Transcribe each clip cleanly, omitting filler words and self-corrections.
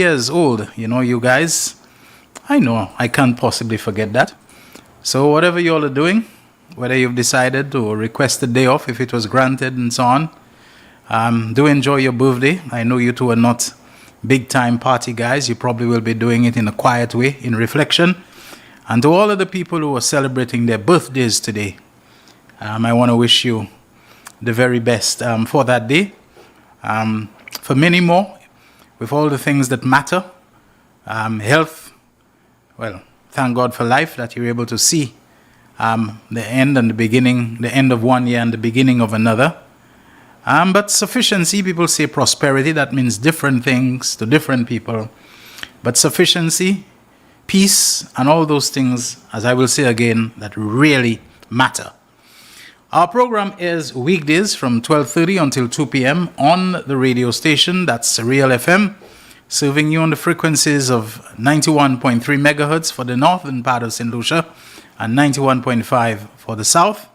years old, you guys. I know I can't possibly forget that. So, whatever you all are doing, whether you've decided to request a day off if it was granted and so on, do enjoy your birthday. I know you two are not big time party guys. You probably will be doing it in a quiet way, in reflection. And to all of the people who are celebrating their birthdays today, I want to wish you the very best for that day. For many more, with all the things that matter, health, well, thank God for life that you're able to see the end and the beginning, the end of one year and the beginning of another. But sufficiency, people say prosperity, that means different things to different people. But sufficiency, peace, and all those things, as I will say again, that really matter. Our program is weekdays from 12:30 until 2 p.m. on the radio station, that's Real FM, serving you on the frequencies of 91.3 megahertz for the northern part of St. Lucia and 91.5 for the south.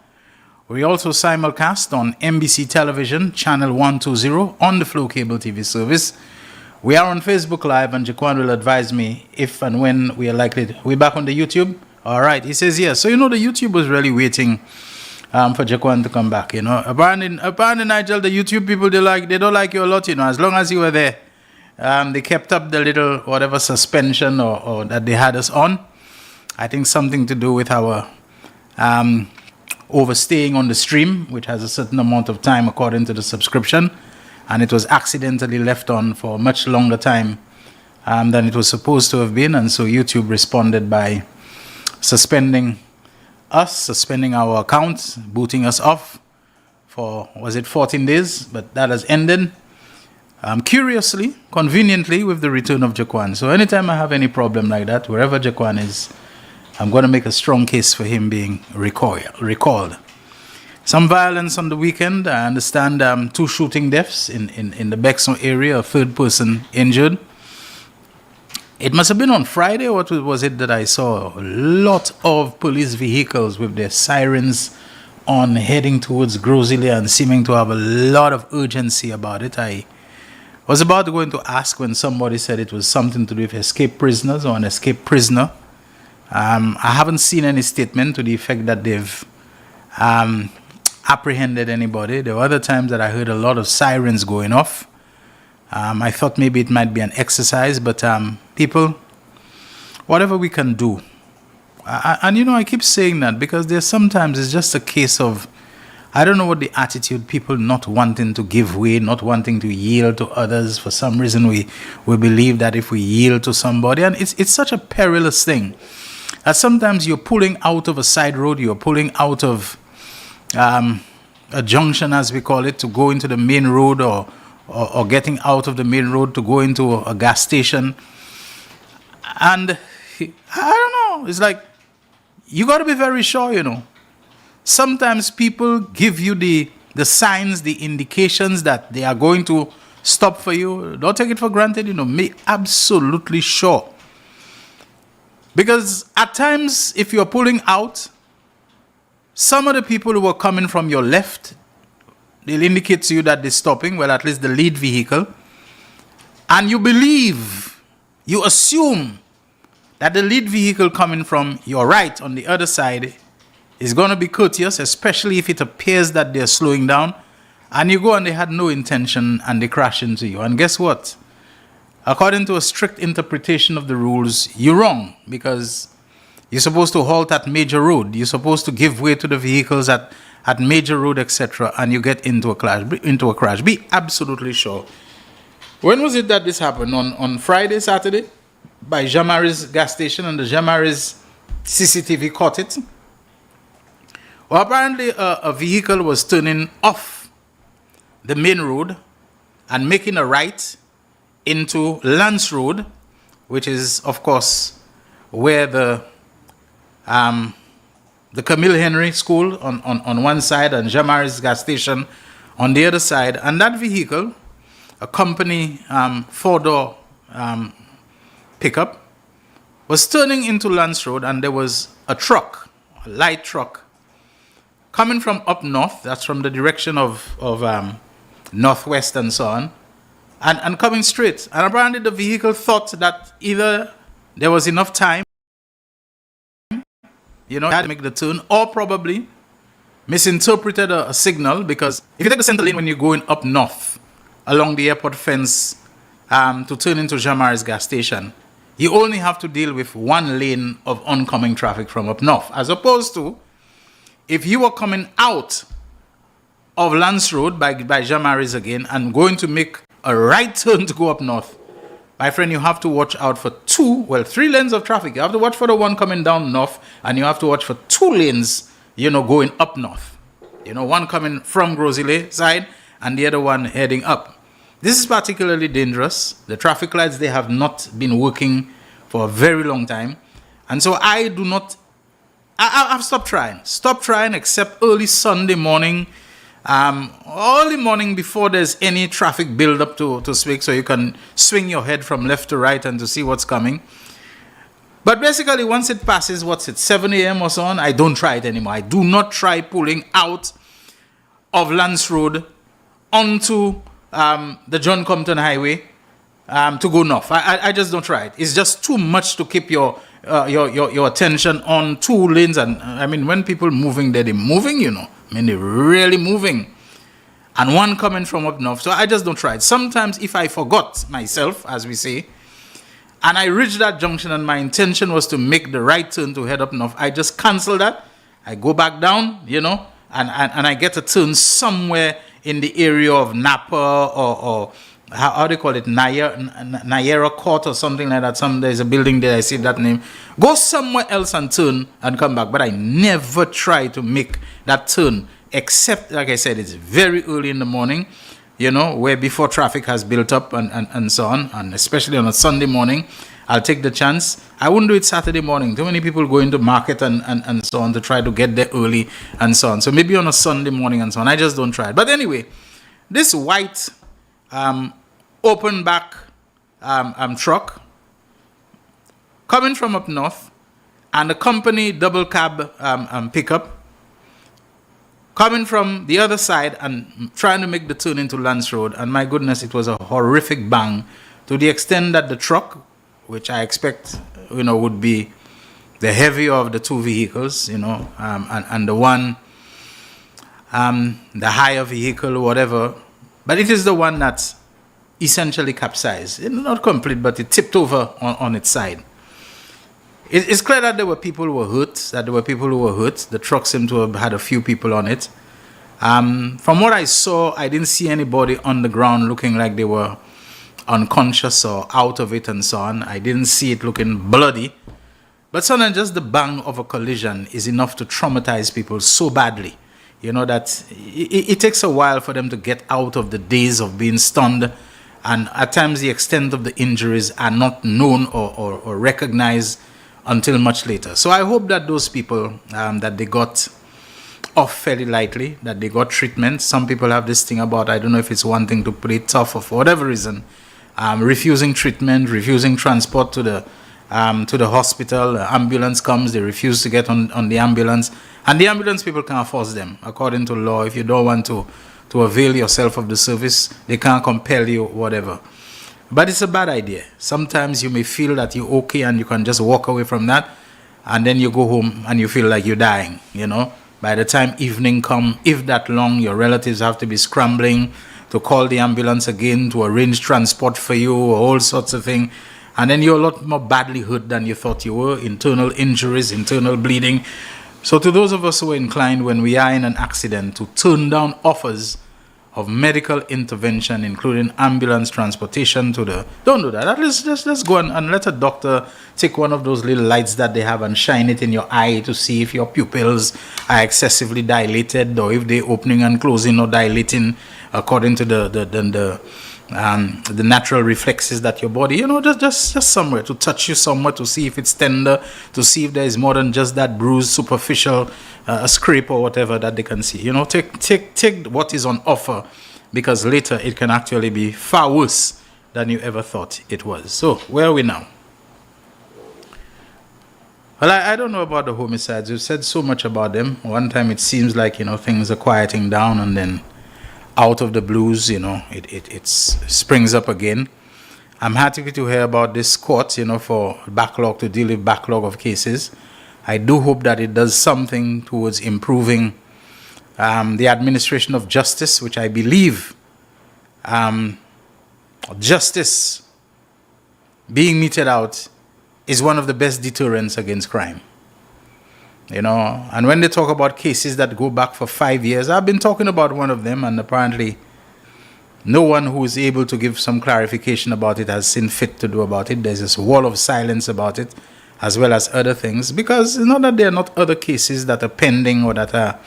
We also simulcast on NBC Television, channel 120 on the Flow Cable TV service. We are on Facebook Live, and Jaquan will advise me if and when we are likely to. We're back on the YouTube? All right, he says yes. So, the YouTube was really waiting for Jaquan to come back, Apparently, Nigel, the YouTube people, they don't like you a lot, As long as you were there, they kept up the little, whatever suspension or that they had us on. I think something to do with our overstaying on the stream, which has a certain amount of time according to the subscription. And it was accidentally left on for a much longer time than it was supposed to have been. And so YouTube responded by suspending our account, booting us off for, 14 days? But that has ended, curiously, conveniently, with the return of Jaquan. So anytime I have any problem like that, wherever Jaquan is, I'm going to make a strong case for him being recalled. Some violence on the weekend. I understand 2 shooting deaths in the Bexon area, a third person injured. It must have been on Friday, what was it that I saw? A lot of police vehicles with their sirens on, heading towards Grosley and seeming to have a lot of urgency about it. I was about to go in to ask when somebody said it was something to do with escaped prisoners or an escaped prisoner. I haven't seen any statement to the effect that they've apprehended anybody. There were other times that I heard a lot of sirens going off. I thought maybe it might be an exercise, but people, whatever we can do. And I keep saying that because there's sometimes it's just a case of, I don't know what the attitude, people not wanting to give way, not wanting to yield to others. For some reason, we believe that if we yield to somebody, and it's such a perilous thing, that sometimes you're pulling out of a side road, you're pulling out of a junction, as we call it, to go into the main road or getting out of the main road to go into a gas station. And I don't know, it's like, you got to be very sure, Sometimes people give you the signs, the indications that they are going to stop for you. Don't take it for granted, Be absolutely sure. Because at times, if you're pulling out, some of the people who are coming from your left, they'll indicate to you that they're stopping, well, at least the lead vehicle. And you assume that the lead vehicle coming from your right on the other side is going to be courteous, especially if it appears that they're slowing down. And you go and they had no intention and they crash into you. And guess what? According to a strict interpretation of the rules, you're wrong, because you're supposed to halt at major road. You're supposed to give way to the vehicles at major road, etc., and you get into a crash. Be absolutely sure. When was it that this happened? On Friday, Saturday, by Jean-Marie's gas station, and the Jean-Marie's CCTV caught it. Well, apparently a vehicle was turning off the main road and making a right into Lance Road, which is, of course, where the Camille Henry School on one side and Jean-Marie's gas station on the other side. And that vehicle, a company 4-door pickup, was turning into Lance Road, and there was a truck, a light truck, coming from up north, that's from the direction of northwest and so on, and coming straight. And apparently the vehicle thought that either there was enough time, had to make the turn, or probably misinterpreted a signal, because if you take the center lane when you're going up north along the airport fence to turn into Jean-Marie's gas station, you only have to deal with one lane of oncoming traffic from up north, as opposed to if you were coming out of Lance Road by Jean-Marie's again and going to make a right turn to go up north, my friend, you have to watch out for 3 lanes of traffic. You have to watch for the one coming down north, and you have to watch for 2 lanes, going up north. One coming from Grosile side and the other one heading up. This is particularly dangerous. The traffic lights, they have not been working for a very long time. And so I've stopped trying except early Sunday morning, early morning before there's any traffic build up to swing, so you can swing your head from left to right and to see what's coming. But basically, once it passes, 7 a.m. or so on, I don't try it anymore. I do not try pulling out of Lance Road onto the John Compton Highway to go north. I just don't try it. It's just too much to keep your attention on 2 lanes. And I mean, when people moving, they're moving, I mean, they're really moving. And one coming from up north. So I just don't try it. Sometimes if I forgot myself, as we say, and I reached that junction and my intention was to make the right turn to head up north, I just cancel that. I go back down, and I get a turn somewhere in the area of Napa or how do you call it, Nayera Court or something like that. There's a building there, I see that name. Go somewhere else and turn and come back. But I never try to make that turn, except, like I said, it's very early in the morning, where before traffic has built up and so on. And especially on a Sunday morning, I'll take the chance. I wouldn't do it Saturday morning. Too many people go into market and so on to try to get there early and so on. So maybe on a Sunday morning and so on. I just don't try it. But anyway, this white open back truck coming from up north, and the company double cab pickup coming from the other side and trying to make the turn into Lance Road. And my goodness, it was a horrific bang, to the extent that the truck, which I expect would be the heavier of the 2 vehicles, and the one the higher vehicle, whatever, but it is the one that's essentially capsized. Not complete, but it tipped over on its side. It's clear that there were people who were hurt, The truck seemed to have had a few people on it. From what I saw, I didn't see anybody on the ground looking like they were unconscious or out of it and so on. I didn't see it looking bloody. But sometimes just the bang of a collision is enough to traumatize people so badly, that it takes a while for them to get out of the daze of being stunned. And at times the extent of the injuries are not known or recognized until much later. So I hope that those people, that they got off fairly lightly, that they got treatment. Some people have this thing about, I don't know if it's one thing to play tough or for whatever reason, refusing treatment, refusing transport to the hospital. Ambulance comes, they refuse to get on the ambulance. And the ambulance people can't force them. According to law, if you don't want to avail yourself of the service, they can't compel you, whatever. But it's a bad idea. Sometimes you may feel that you're okay and you can just walk away from that, and then you go home and you feel like you're dying, By the time evening come, if that long, your relatives have to be scrambling to call the ambulance again, to arrange transport for you, all sorts of things. And then you're a lot more badly hurt than you thought you were. Internal injuries, internal bleeding. So to those of us who are inclined, when we are in an accident, to turn down offers of medical intervention, including ambulance transportation don't do that. Let's go and let a doctor take one of those little lights that they have and shine it in your eye to see if your pupils are excessively dilated, or if they're opening and closing or dilating according to the natural reflexes that your body, just somewhere to touch you somewhere to see if it's tender, to see if there is more than just that bruise, superficial scrape or whatever that they can see. Take what is on offer, because later it can actually be far worse than you ever thought it was. So where are we now? Well, I don't know about the homicides. You've said so much about them. One time it seems like things are quieting down, and then out of the blues, it springs up again. I'm happy to hear about this court, for backlog, to deal with backlog of cases. I do hope that it does something towards improving the administration of justice, which I believe justice being meted out is one of the best deterrents against crime. And when they talk about cases that go back for 5 years, I've been talking about one of them, and apparently no one who is able to give some clarification about it has seen fit to do about it. There's this wall of silence about it, as well as other things, because it's not that there are not other cases that are pending or that are,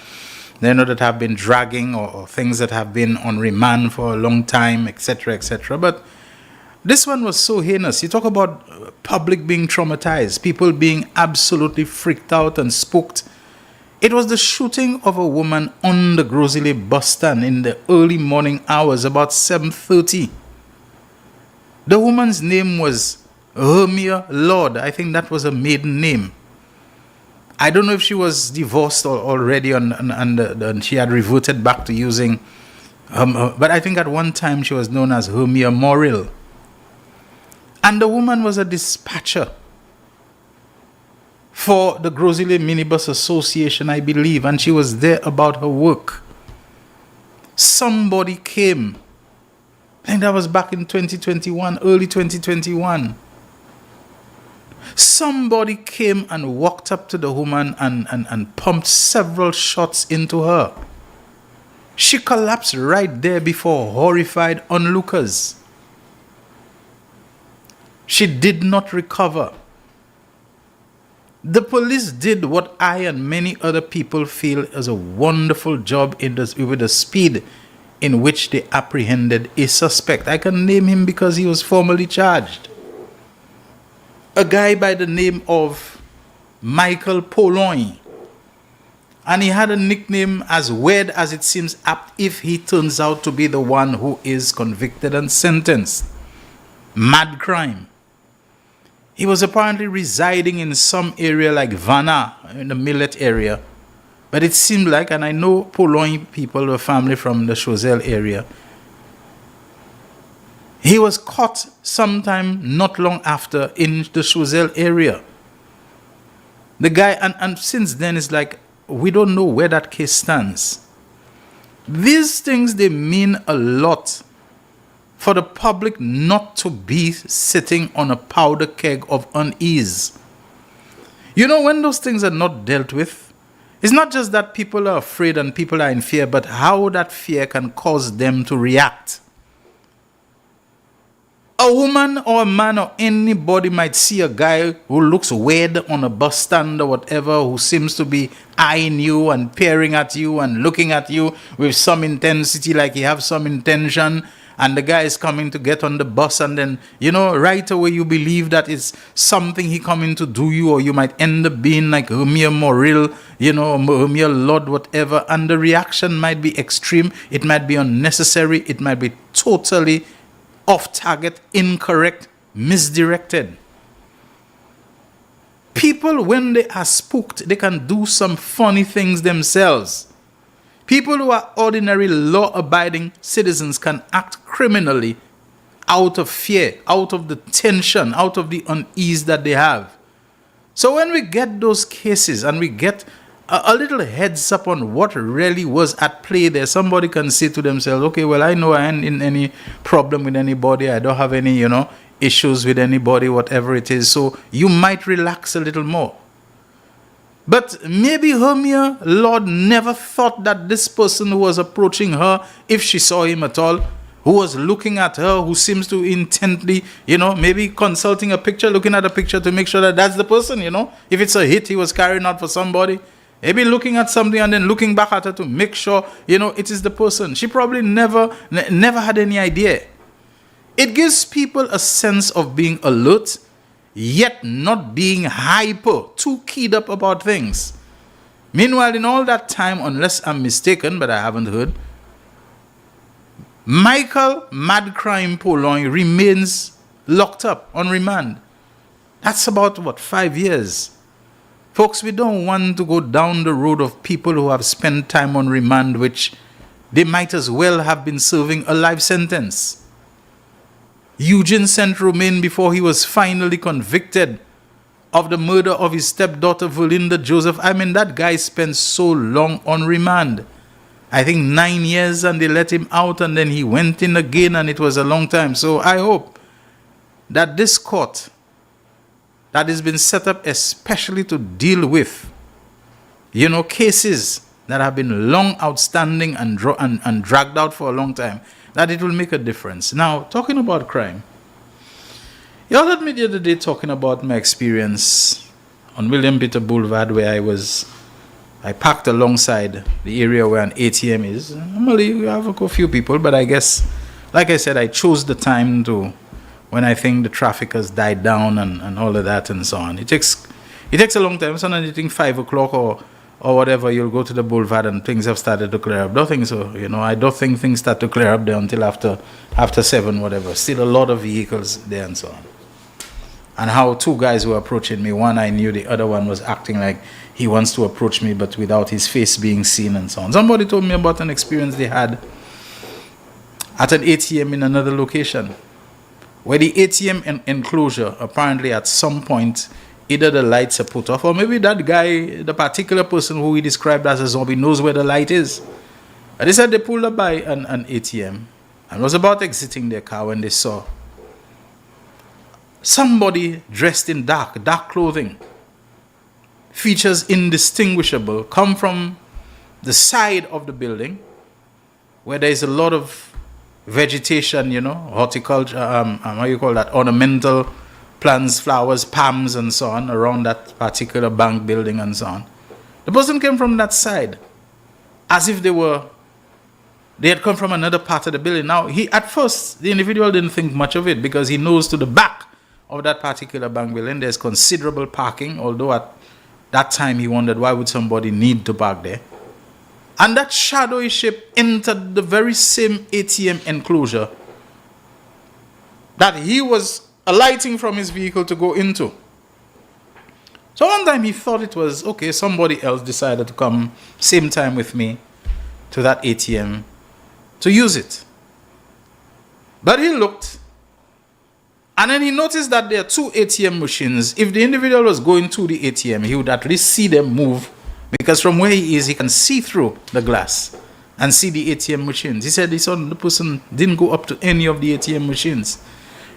that have been dragging, or things that have been on remand for a long time, etc., etc. But this one was so heinous. You talk about public being traumatized, people being absolutely freaked out and spooked. It was the shooting of a woman on the Grosley bus stand in the early morning hours, about 7:30. The woman's name was Hermia Lord. I think that was her maiden name. I don't know if she was divorced already and she had reverted back to using, but I think at one time she was known as Hermia Morrill. And the woman was a dispatcher for the Grosley Minibus Association, I believe, and she was there about her work. Somebody came, I think that was back in 2021, early 2021. Somebody came and walked up to the woman and pumped several shots into her. She collapsed right there before horrified onlookers. She did not recover. The police did what I and many other people feel is a wonderful job with the speed in which they apprehended a suspect. I can name him because he was formally charged. A guy by the name of Michael Pologne. And he had a nickname as weird as it seems apt if he turns out to be the one who is convicted and sentenced. Mad Crime. He was apparently residing in some area like Vanna, in the Millet area. But it seemed like, and I know Pologne people were family from the Choiseul area, he was caught sometime not long after in the Choiseul area. The guy, and since then it's like, we don't know where that case stands. These things, they mean a lot for the public not to be sitting on a powder keg of unease. When those things are not dealt with, it's not just that people are afraid and people are in fear, but how that fear can cause them to react. A woman or a man or anybody might see a guy who looks weird on a bus stand or whatever, who seems to be eyeing you and peering at you and looking at you with some intensity, like he has some intention, and the guy is coming to get on the bus, and then, right away you believe that it's something he coming to do you, or you might end up being like Hermia Morrill, Hermia Lord, whatever, and the reaction might be extreme, it might be unnecessary, it might be totally off target, incorrect, misdirected. People, when they are spooked, they can do some funny things themselves. People who are ordinary law-abiding citizens can act criminally out of fear, out of the tension, out of the unease that they have. So when we get those cases and we get a little heads up on what really was at play there, somebody can say to themselves, okay, well, I know I ain't in any problem with anybody. I don't have any, issues with anybody, whatever it is. So you might relax a little more. But maybe Hermia Lord never thought that this person who was approaching her, if she saw him at all, who was looking at her, who seems to intently, maybe consulting a picture, looking at a picture to make sure that that's the person, If it's a hit he was carrying out for somebody, maybe looking at something and then looking back at her to make sure, it is the person. She probably never had any idea. It gives people a sense of being alert, yet not being hyper, too keyed up about things. Meanwhile, in all that time, unless I'm mistaken, but I haven't heard, Michael Mad Crime Pologne remains locked up on remand. That's about, 5 years. Folks, we don't want to go down the road of people who have spent time on remand, which They might as well have been serving a life sentence. Eugene sent Romain before he was finally convicted of the murder of his stepdaughter, Verlinda Joseph. I mean, that guy spent so long on remand. I think 9 years, and they let him out, and then he went in again, and it was a long time. So I hope that this court that has been set up especially to deal with, cases that have been long outstanding and dragged out for a long time, that it will make a difference. Now, talking about crime, you all heard me the other day talking about my experience on William Peter Boulevard, where I parked alongside the area where an ATM is. Normally, we have a few people, but I guess, like I said, I chose the time when I think the traffic has died down and all of that and so on. It takes a long time. Sometimes you think 5 o'clock or whatever, you'll go to the boulevard and things have started to clear up. Don't think so. I don't think things start to clear up there until after 7, whatever. Still a lot of vehicles there and so on. And how 2 guys were approaching me. One I knew, the other one was acting like he wants to approach me, but without his face being seen and so on. Somebody told me about an experience they had at an ATM in another location, where the ATM enclosure, apparently at some point, either the lights are put off, or maybe that guy, the particular person who he described as a zombie, knows where the light is. And they said they pulled up by an ATM and was about exiting their car when they saw somebody dressed in dark clothing, features indistinguishable, come from the side of the building where there is a lot of vegetation, horticulture, ornamental plants, flowers, palms, and so on, around that particular bank building and so on. The person came from that side, as if they had come from another part of the building. Now, at first, the individual didn't think much of it, because he knows to the back of that particular bank building, there's considerable parking, although at that time he wondered, why would somebody need to park there? And that shadowy shape entered the very same ATM enclosure that he was alighting from his vehicle to go into. So one time he thought it was, okay, somebody else decided to come same time with me to that ATM to use it. But he looked, and then he noticed that there are 2 ATM machines. If the individual was going to the ATM, he would at least see them move, because from where he is, he can see through the glass and see the ATM machines. He said he saw the person didn't go up to any of the ATM machines.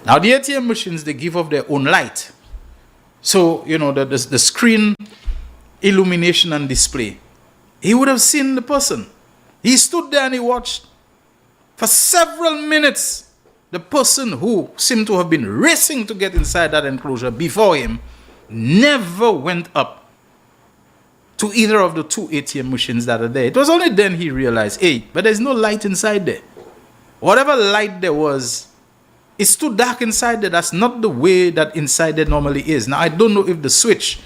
Now, the ATM machines, they give off their own light. So, the screen illumination and display. He would have seen the person. He stood there and he watched for several minutes. The person who seemed to have been racing to get inside that enclosure before him never went up to either of the 2 ATM machines that are there. It was only then he realized, hey, but there's no light inside there. Whatever light there was, it's too dark inside there. That's not the way that inside there normally is. Now, I don't know if the switch,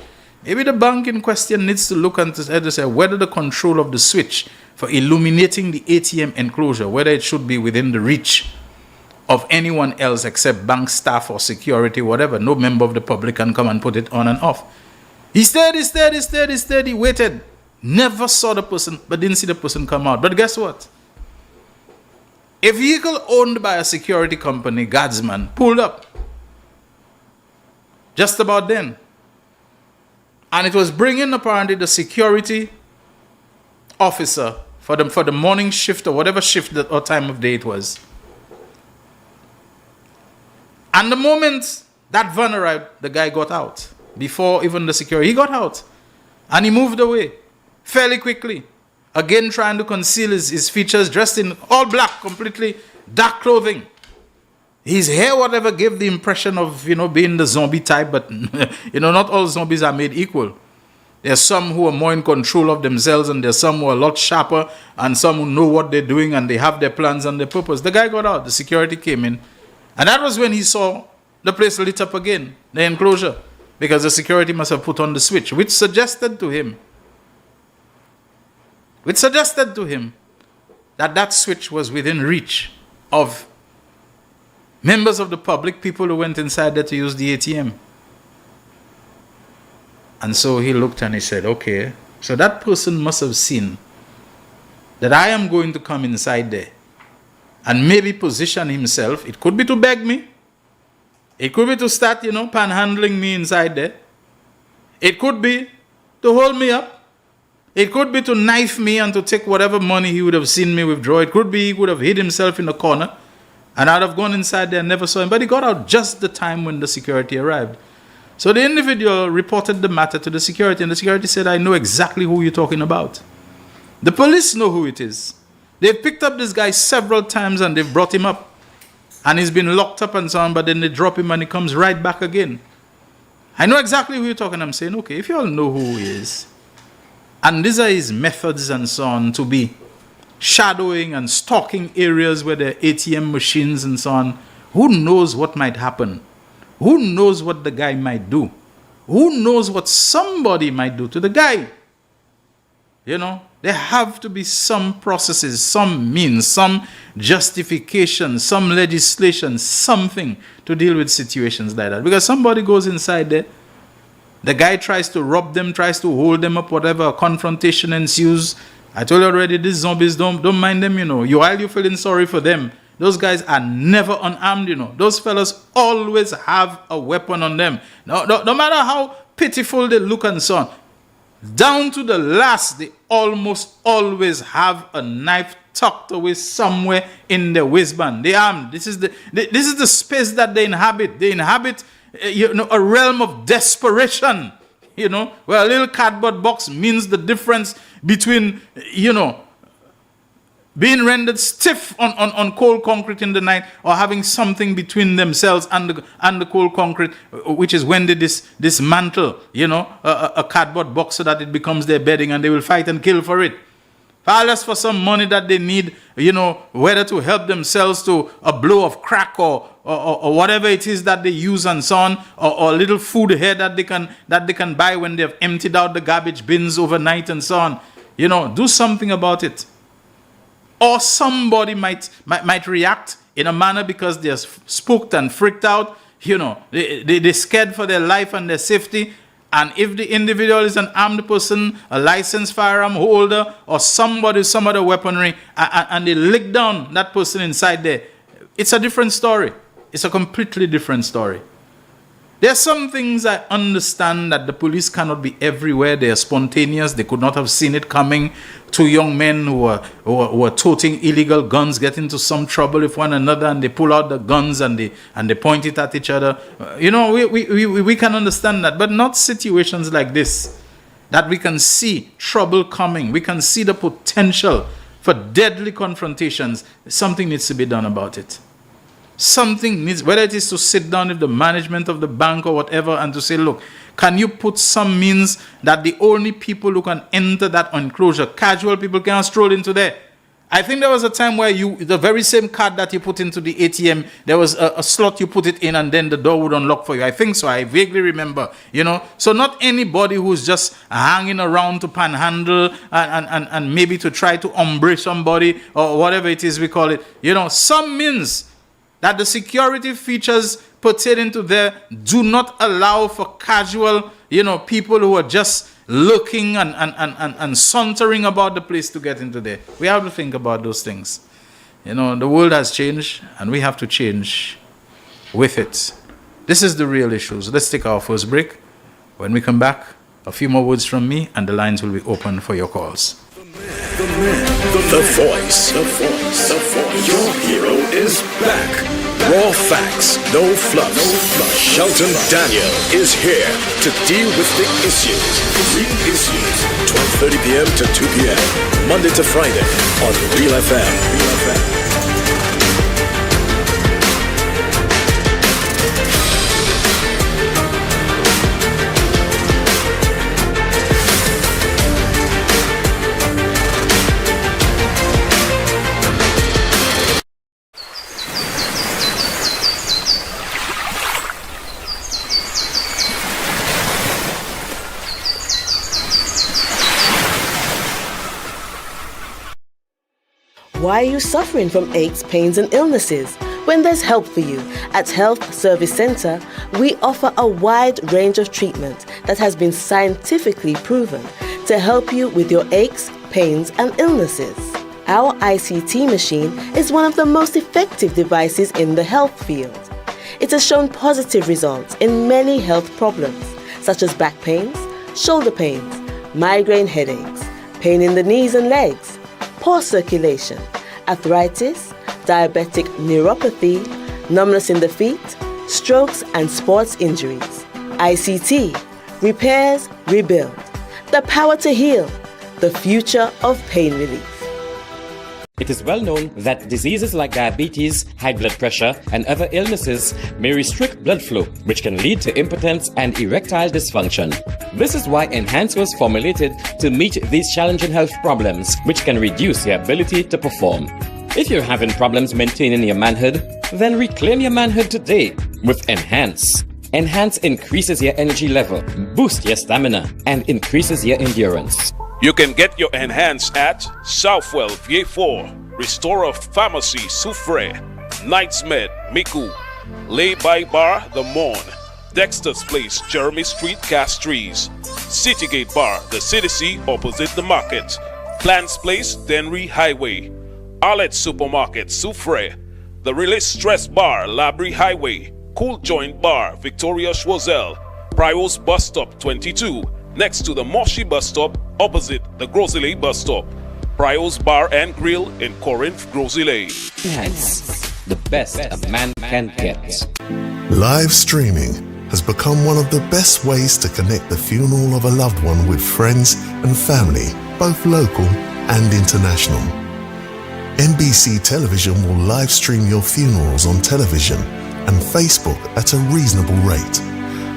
maybe the bank in question needs to look and to say whether the control of the switch for illuminating the ATM enclosure, whether it should be within the reach of anyone else except bank staff or security, whatever. No member of the public can come and put it on and off. He stared, he waited. Never saw the person, but didn't see the person come out. But guess what? A vehicle owned by a security company, guardsman, pulled up just about then. And it was bringing apparently the security officer for the morning shift, or whatever shift or time of day it was. And the moment that van arrived, the guy got out. Before even the security, he got out. And he moved away fairly quickly. Again, trying to conceal his features, dressed in all black, completely dark clothing. His hair, whatever, gave the impression of, being the zombie type, but, not all zombies are made equal. There are some who are more in control of themselves, and there are some who are a lot sharper, and some who know what they're doing, and they have their plans and their purpose. The guy got out. The security came in. And that was when he saw the place lit up again, the enclosure, because the security must have put on the switch, which suggested to him that switch was within reach of members of the public, people who went inside there to use the ATM. And so he looked and he said, okay, so that person must have seen that I am going to come inside there and maybe position himself. It could be to beg me. It could be to start, panhandling me inside there. It could be to hold me up. It could be to knife me and to take whatever money he would have seen me withdraw. It could be he would have hid himself in the corner and I'd have gone inside there and never saw him. But he got out just the time when the security arrived. So the individual reported the matter to the security, and the security said, I know exactly who you're talking about. The police know who it is. They've picked up this guy several times and they've brought him up. And he's been locked up and so on, but then they drop him and he comes right back again. I know exactly who you're talking. I'm saying, okay, if you all know who he is, and these are his methods and so on, to be shadowing and stalking areas where there are ATM machines and so on, who knows what might happen? Who knows what the guy might do? Who knows what somebody might do to the guy? There have to be some processes, some means, some justification, some legislation, something to deal with situations like that. Because somebody goes inside there, the guy tries to rob them, tries to hold them up, whatever, a confrontation ensues. I told you already, these zombies, don't mind them, While you're feeling sorry for them, those guys are never unarmed, Those fellas always have a weapon on them. No matter how pitiful they look and so on, down to the last, they almost always have a knife tucked away somewhere in their waistband. They armed. This is the space that they inhabit. They inhabit a realm of desperation, where a little cardboard box means the difference between, being rendered stiff on cold concrete in the night, or having something between themselves and the cold concrete, which is when they dismantle, a cardboard box so that it becomes their bedding, and they will fight and kill for it. Far less for some money that they need, whether to help themselves to a blow of crack or whatever it is that they use and so on, or a little food here that they can buy when they have emptied out the garbage bins overnight and so on. Do something about it. Or somebody might react in a manner because they're spooked and freaked out. They're scared for their life and their safety. And if the individual is an armed person, a licensed firearm holder, or somebody with some other weaponry, and they lick down that person inside there, it's a different story. It's a completely different story. There are some things I understand that the police cannot be everywhere. They are spontaneous. They could not have seen it coming. Two young men who were toting illegal guns get into some trouble with one another, and they pull out the guns and they point it at each other. We can understand that, but not situations like this, that we can see trouble coming. We can see the potential for deadly confrontations. Something needs to be done about it. Something needs, whether it is to sit down with the management of the bank or whatever, and to say, look, can you put some means that the only people who can enter that enclosure, casual people, can stroll into there? I think there was a time where the very same card that you put into the ATM, there was a slot you put it in and then the door would unlock for you. I think so. I vaguely remember, So not anybody who's just hanging around to panhandle and maybe to try to hombre somebody or whatever it is we call it. Some means that the security features pertaining to there do not allow for casual, people who are just looking and sauntering about the place to get into there. We have to think about those things. The world has changed, and we have to change with it. This is the real issues. Let's take our first break. When we come back, a few more words from me, and the lines will be open for your calls. The voice. Your hero is back. Raw facts, no fluffs. Shelton Daniel is here to deal with the issues. Real issues. 12:30 p.m. to 2 p.m. Monday to Friday on Real FM. Why are you suffering from aches, pains and illnesses? When there's help for you. At Health Service Center, we offer a wide range of treatment that has been scientifically proven to help you with your aches, pains and illnesses. Our ICT machine is one of the most effective devices in the health field. It has shown positive results in many health problems, such as back pains, shoulder pains, migraine headaches, pain in the knees and legs, poor circulation, arthritis, diabetic neuropathy, numbness in the feet, strokes and sports injuries. ICT, repairs, rebuild, the power to heal, the future of pain relief. It is well known that diseases like diabetes, high blood pressure, and other illnesses may restrict blood flow, which can lead to impotence and erectile dysfunction. This is why Enhance was formulated to meet these challenging health problems, which can reduce your ability to perform. If you're having problems maintaining your manhood, then reclaim your manhood today with Enhance. Enhance increases your energy level, boosts your stamina, and increases your endurance. You can get your Enhance at Southwell VA4, Restorer Pharmacy Soufre, Knights Med Miku, Lay by Bar The Morn, Dexter's Place Jeremy Street Castries, Citygate Bar The City opposite the market, Plants Place Denry Highway, Arlette Supermarket Soufre, The Release Stress Bar Labrie Highway, Cool Joint Bar Victoria Schwazel, Prios Bus Stop 22, next to the Moshi Bus Stop opposite the Grosile Bus Stop, Prios Bar and Grill in Corinth, Grosile. Enhance, the best a man can get. Live streaming has become one of the best ways to connect the funeral of a loved one with friends and family, both local and international. NBC Television will live stream your funerals on television and Facebook at a reasonable rate.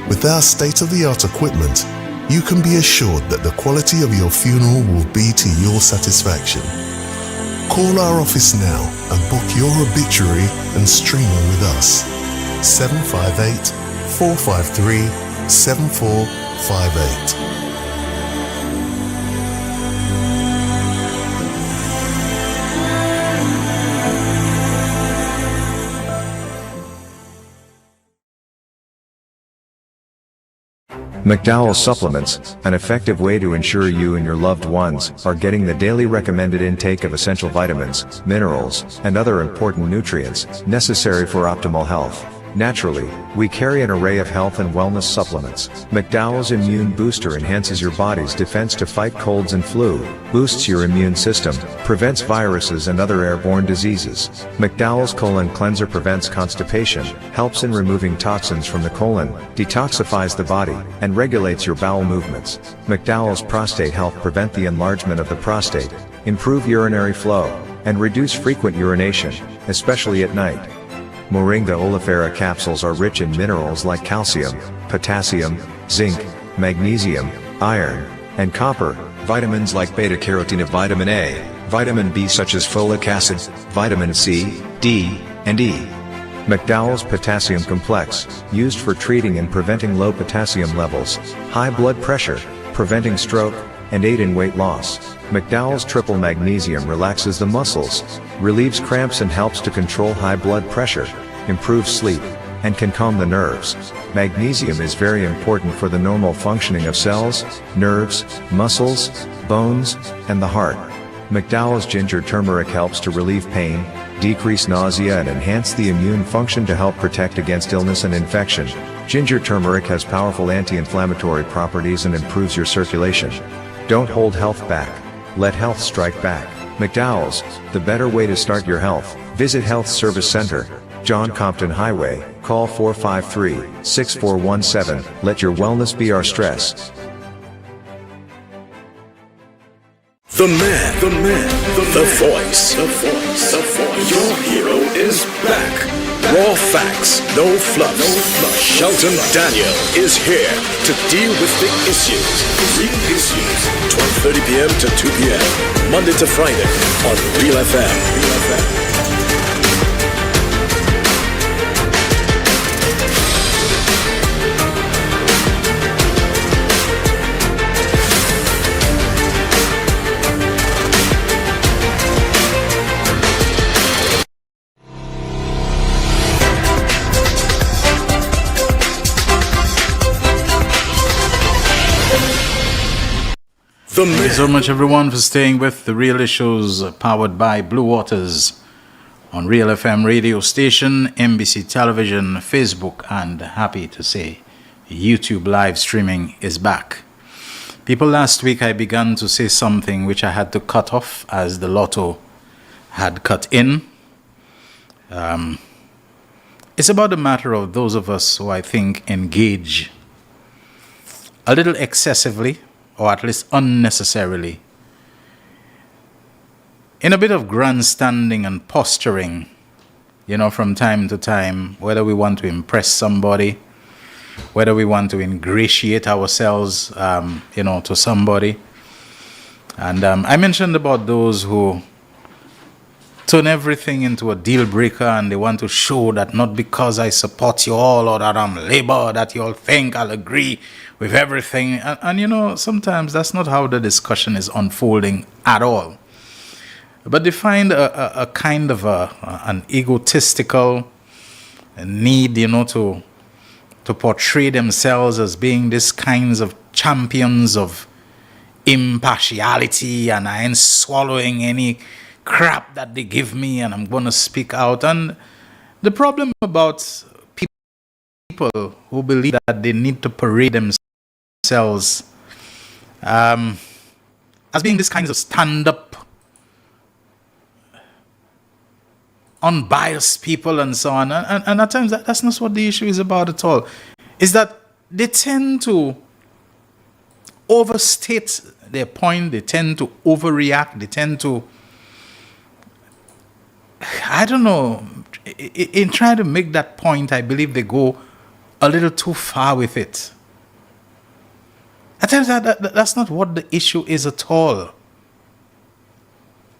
With our state-of-the-art equipment, you can be assured that the quality of your funeral will be to your satisfaction. Call our office now and book your obituary and streaming with us. 758-453-7458. McDowell Supplements, an effective way to ensure you and your loved ones are getting the daily recommended intake of essential vitamins, minerals, and other important nutrients necessary for optimal health. Naturally, we carry an array of health and wellness supplements. McDowell's Immune Booster enhances your body's defense to fight colds and flu, boosts your immune system, prevents viruses and other airborne diseases. McDowell's Colon Cleanser prevents constipation, helps in removing toxins from the colon, detoxifies the body, and regulates your bowel movements. McDowell's Prostate Health prevent the enlargement of the prostate, improve urinary flow, and reduce frequent urination, especially at night. Moringa oleifera capsules are rich in minerals like calcium, potassium, zinc, magnesium, iron, and copper, vitamins like beta-carotene of vitamin A, vitamin B such as folic acid, vitamin C, D, and E. McDowell's Potassium Complex, used for treating and preventing low potassium levels, high blood pressure, preventing stroke, and aid in weight loss. McDowell's Triple Magnesium relaxes the muscles, relieves cramps and helps to control high blood pressure, improves sleep, and can calm the nerves. Magnesium is very important for the normal functioning of cells, nerves, muscles, bones, and the heart. McDowell's Ginger Turmeric helps to relieve pain, decrease nausea and enhance the immune function to help protect against illness and infection. Ginger turmeric has powerful anti-inflammatory properties and improves your circulation. Don't hold health back. Let health strike back. McDowell's, the better way to start your health. Visit Health Service Center, John Compton Highway. Call 453-6417. Let your wellness be our stress. The man, the voice. Your hero is back. Raw facts, no fluffs. Shelton Daniel is here to deal with big issues. 12:30 p.m. to 2 p.m. Monday to Friday on Real FM. The Thank you man. so much, everyone, for staying with The Real Issues, powered by Blue Waters on Real FM radio station, NBC television, Facebook, and happy to say YouTube live streaming is back. People, last week I began to say something which I had to cut off as the lotto had cut in. It's about the matter of those of us who I think engage a little excessively, or at least unnecessarily, in a bit of grandstanding and posturing, from time to time, whether we want to impress somebody, whether we want to ingratiate ourselves, to somebody. And I mentioned about those who turn everything into a deal breaker, and they want to show that not because I support you all or that I'm Labour that you all think I'll agree with everything. And sometimes that's not how the discussion is unfolding at all. But they find a kind of an egotistical need, to portray themselves as being these kinds of champions of impartiality, and I ain't swallowing any crap that they give me, and I'm going to speak out. And the problem about people who believe that they need to parade themselves as being these kinds of stand-up, unbiased people and so on, and at times that's not what the issue is about at all, is that they tend to overstate their point, they tend to overreact, they tend to, I don't know, in trying to make that point, I believe they go a little too far with it. At times that's not what the issue is at all.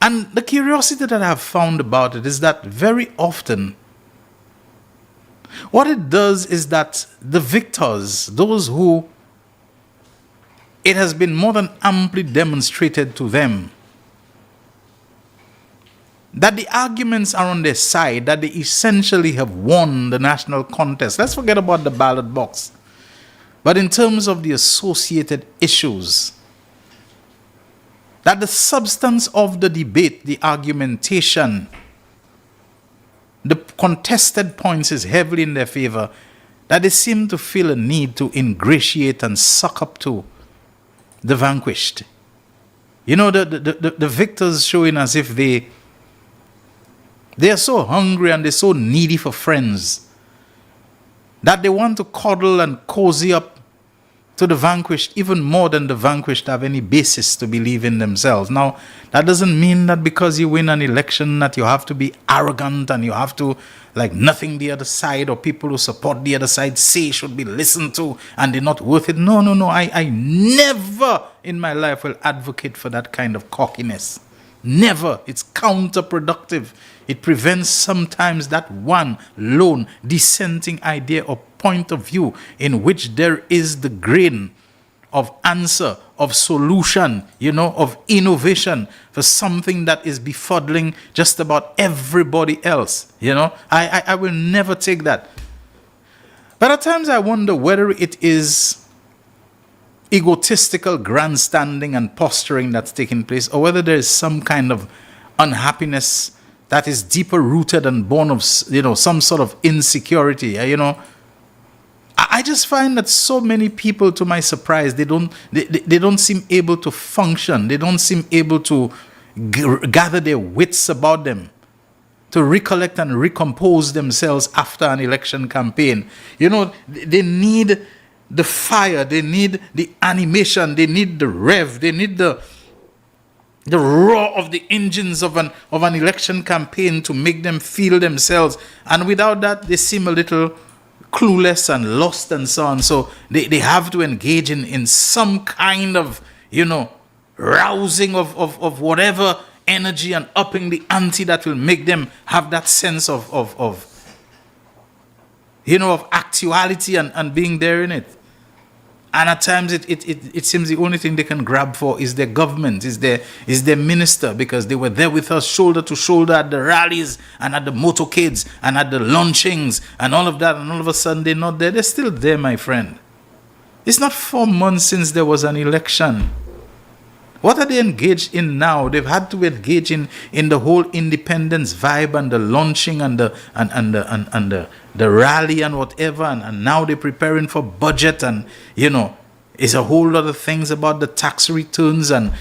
And the curiosity that I've found about it is that very often, what it does is that the victors, those who it has been more than amply demonstrated to them that the arguments are on their side, that they essentially have won the national contest. Let's forget about the ballot box. But in terms of the associated issues, that the substance of the debate, the argumentation, the contested points is heavily in their favor, that they seem to feel a need to ingratiate and suck up to the vanquished. The victors showing as if they are so hungry and they're so needy for friends that they want to cuddle and cozy up to the vanquished even more than the vanquished have any basis to believe in themselves. Now, that doesn't mean that because you win an election that you have to be arrogant and you have to, like, nothing the other side or people who support the other side say should be listened to and they're not worth it. No. I never in my life will advocate for that kind of cockiness. Never. It's counterproductive. It prevents sometimes that one lone dissenting idea or point of view in which there is the grain of answer, of solution, of innovation for something that is befuddling just about everybody else. I will never take that. But at times I wonder whether it is egotistical grandstanding and posturing that's taking place, or whether there is some kind of unhappiness that is deeper rooted and born of some sort of insecurity. I just find that so many people, to my surprise, they don't seem able to function. They don't seem able to gather their wits about them, to recollect and recompose themselves after an election campaign. They need the fire, they need the animation, they need the rev, they need the roar of the engines of an election campaign to make them feel themselves. And without that, they seem a little clueless and lost and so on. So they have to engage in some kind of, rousing of whatever energy and upping the ante that will make them have that sense of actuality and being there in it. And at times it seems the only thing they can grab for is their government, is their minister, because they were there with us shoulder to shoulder at the rallies and at the motorcades and at the launchings and all of that, and all of a sudden they're not there. They're still there, my friend. It's not 4 months since there was an election. What are they engaged in now? They've had to engage in the whole independence vibe and the launching and the rally and whatever, and now they're preparing for budget, and it's a whole lot of things about the tax returns and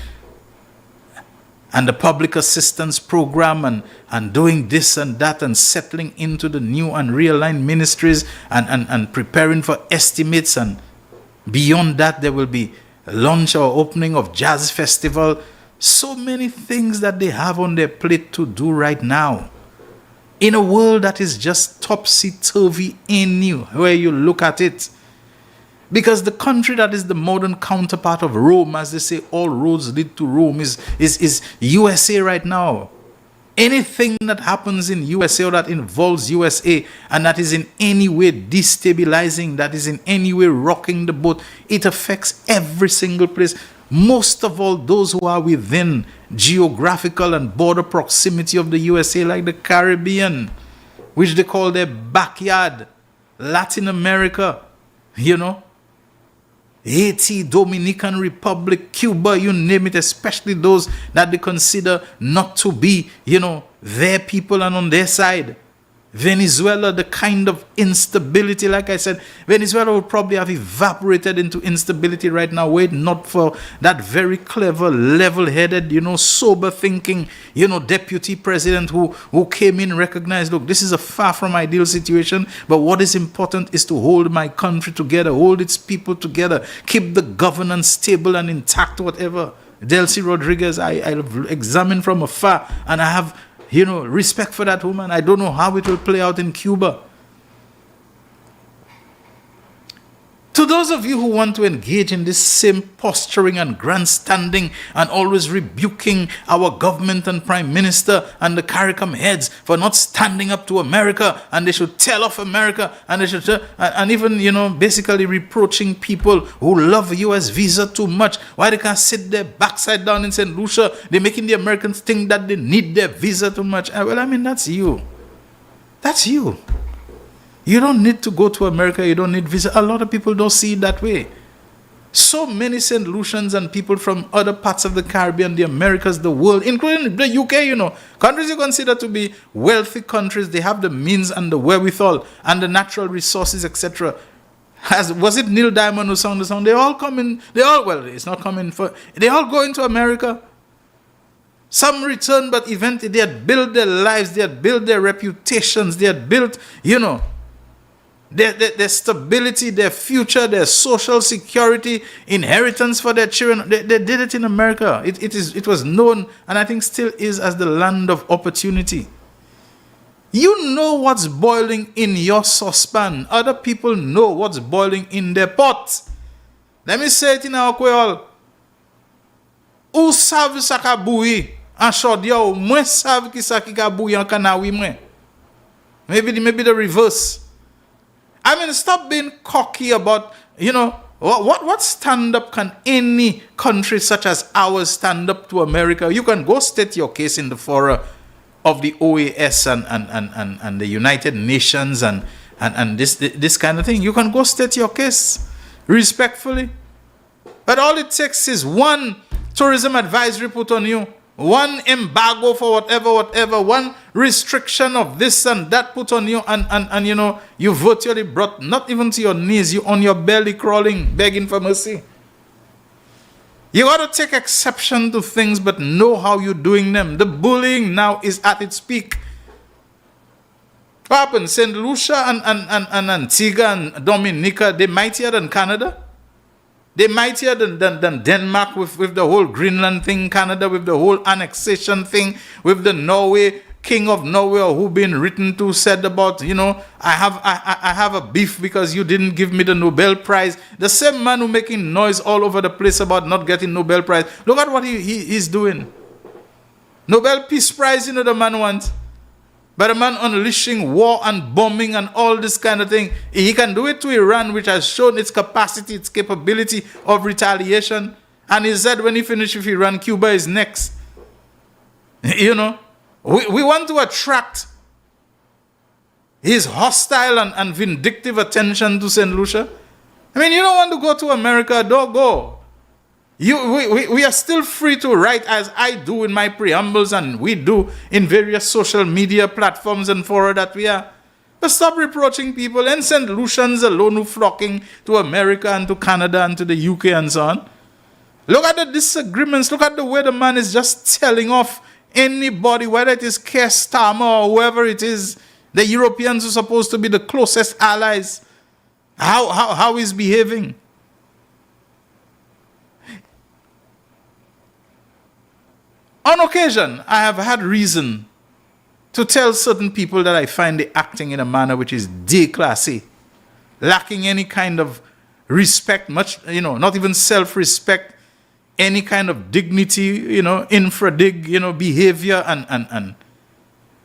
the public assistance program and doing this and that and settling into the new and realigned ministries and preparing for estimates, and beyond that there will be launch or opening of jazz festival. So many things that they have on their plate to do right now in a world that is just topsy-turvy anywhere you look at it, because the country that is the modern counterpart of Rome, as they say all roads lead to Rome, is USA right now. Anything that happens in USA or that involves USA and that is in any way destabilizing, that is in any way rocking the boat, it affects every single place. Most of all, those who are within geographical and border proximity of the USA, like the Caribbean, which they call their backyard, Latin America, Haiti, Dominican Republic, Cuba, you name it, especially those that they consider not to be, their people and on their side. Venezuela, the kind of instability, like I said, Venezuela would probably have evaporated into instability right now were it not for that very clever, level-headed, sober-thinking, deputy president who came in, recognized, look, this is a far from ideal situation, but what is important is to hold my country together, hold its people together, keep the governance stable and intact, whatever. Delcy Rodriguez, I've examined from afar, and I have respect for that woman. I don't know how it will play out in Cuba. To those of you who want to engage in this same posturing and grandstanding and always rebuking our government and prime minister and the CARICOM heads for not standing up to America, and they should tell off America, and they should and even basically reproaching people who love US visa too much, why they can't sit their backside down in St. Lucia. They're making the Americans think that they need their visa too much. Well, that's you. That's you. You don't need to go to America. You don't need visa. A lot of people don't see it that way. So many St. Lucians and people from other parts of the Caribbean, the Americas, the world, including the UK, countries you consider to be wealthy countries, they have the means and the wherewithal and the natural resources, etc. Was it Neil Diamond who sang the song? They all come in, they all go into America. Some return, but eventually they had built their lives, they had built their reputations, they had built, their stability, their future, their social security, inheritance for their children. They did it in America. It was known, and I think still is, as the land of opportunity. You know what's boiling in your saucepan. Other people know what's boiling in their pot. Let me say it in our Creole. Ou sav sa ka boui an chodia ou mwen sav ki sa ki ka boui an kanawi mwen. Maybe the reverse. Stop being cocky about, what stand-up can any country such as ours stand up to America? You can go state your case in the fora of the OAS and the United Nations and this kind of thing. You can go state your case respectfully. But all it takes is one tourism advisory put on you, one embargo for whatever, one restriction of this and that put on you, and you virtually brought not even to your knees, you on your belly crawling, begging for mercy. You got to take exception to things, but know how you're doing them. The bullying now is at its peak. What happened? St. Lucia and Antigua and Dominica, they mightier than Canada? They're mightier than Denmark with the whole Greenland thing, Canada with the whole annexation thing, with the Norway, king of Norway, or who been written to, said about, I have a beef because you didn't give me the Nobel Prize. The same man who making noise all over the place about not getting Nobel Prize. Look at what he's doing. Nobel Peace Prize, the man wants. But a man unleashing war and bombing and all this kind of thing. He can do it to Iran, which has shown its capacity, its capability of retaliation. And he said when he finishes with Iran, Cuba is next. We want to attract his hostile and vindictive attention to St. Lucia. You don't want to go to America, don't go. We are still free to write, as I do in my preambles and we do in various social media platforms and fora that we are. But stop reproaching people. And St. Lucians alone who flocking to America and to Canada and to the UK and so on. Look at the disagreements. Look at the way the man is just telling off anybody, whether it is Keir Starmer or whoever it is, the Europeans who are supposed to be the closest allies. How he's behaving. On occasion, I have had reason to tell certain people that I find they acting in a manner which is déclassé, lacking any kind of respect, not even self-respect, any kind of dignity, infra-dig, behavior and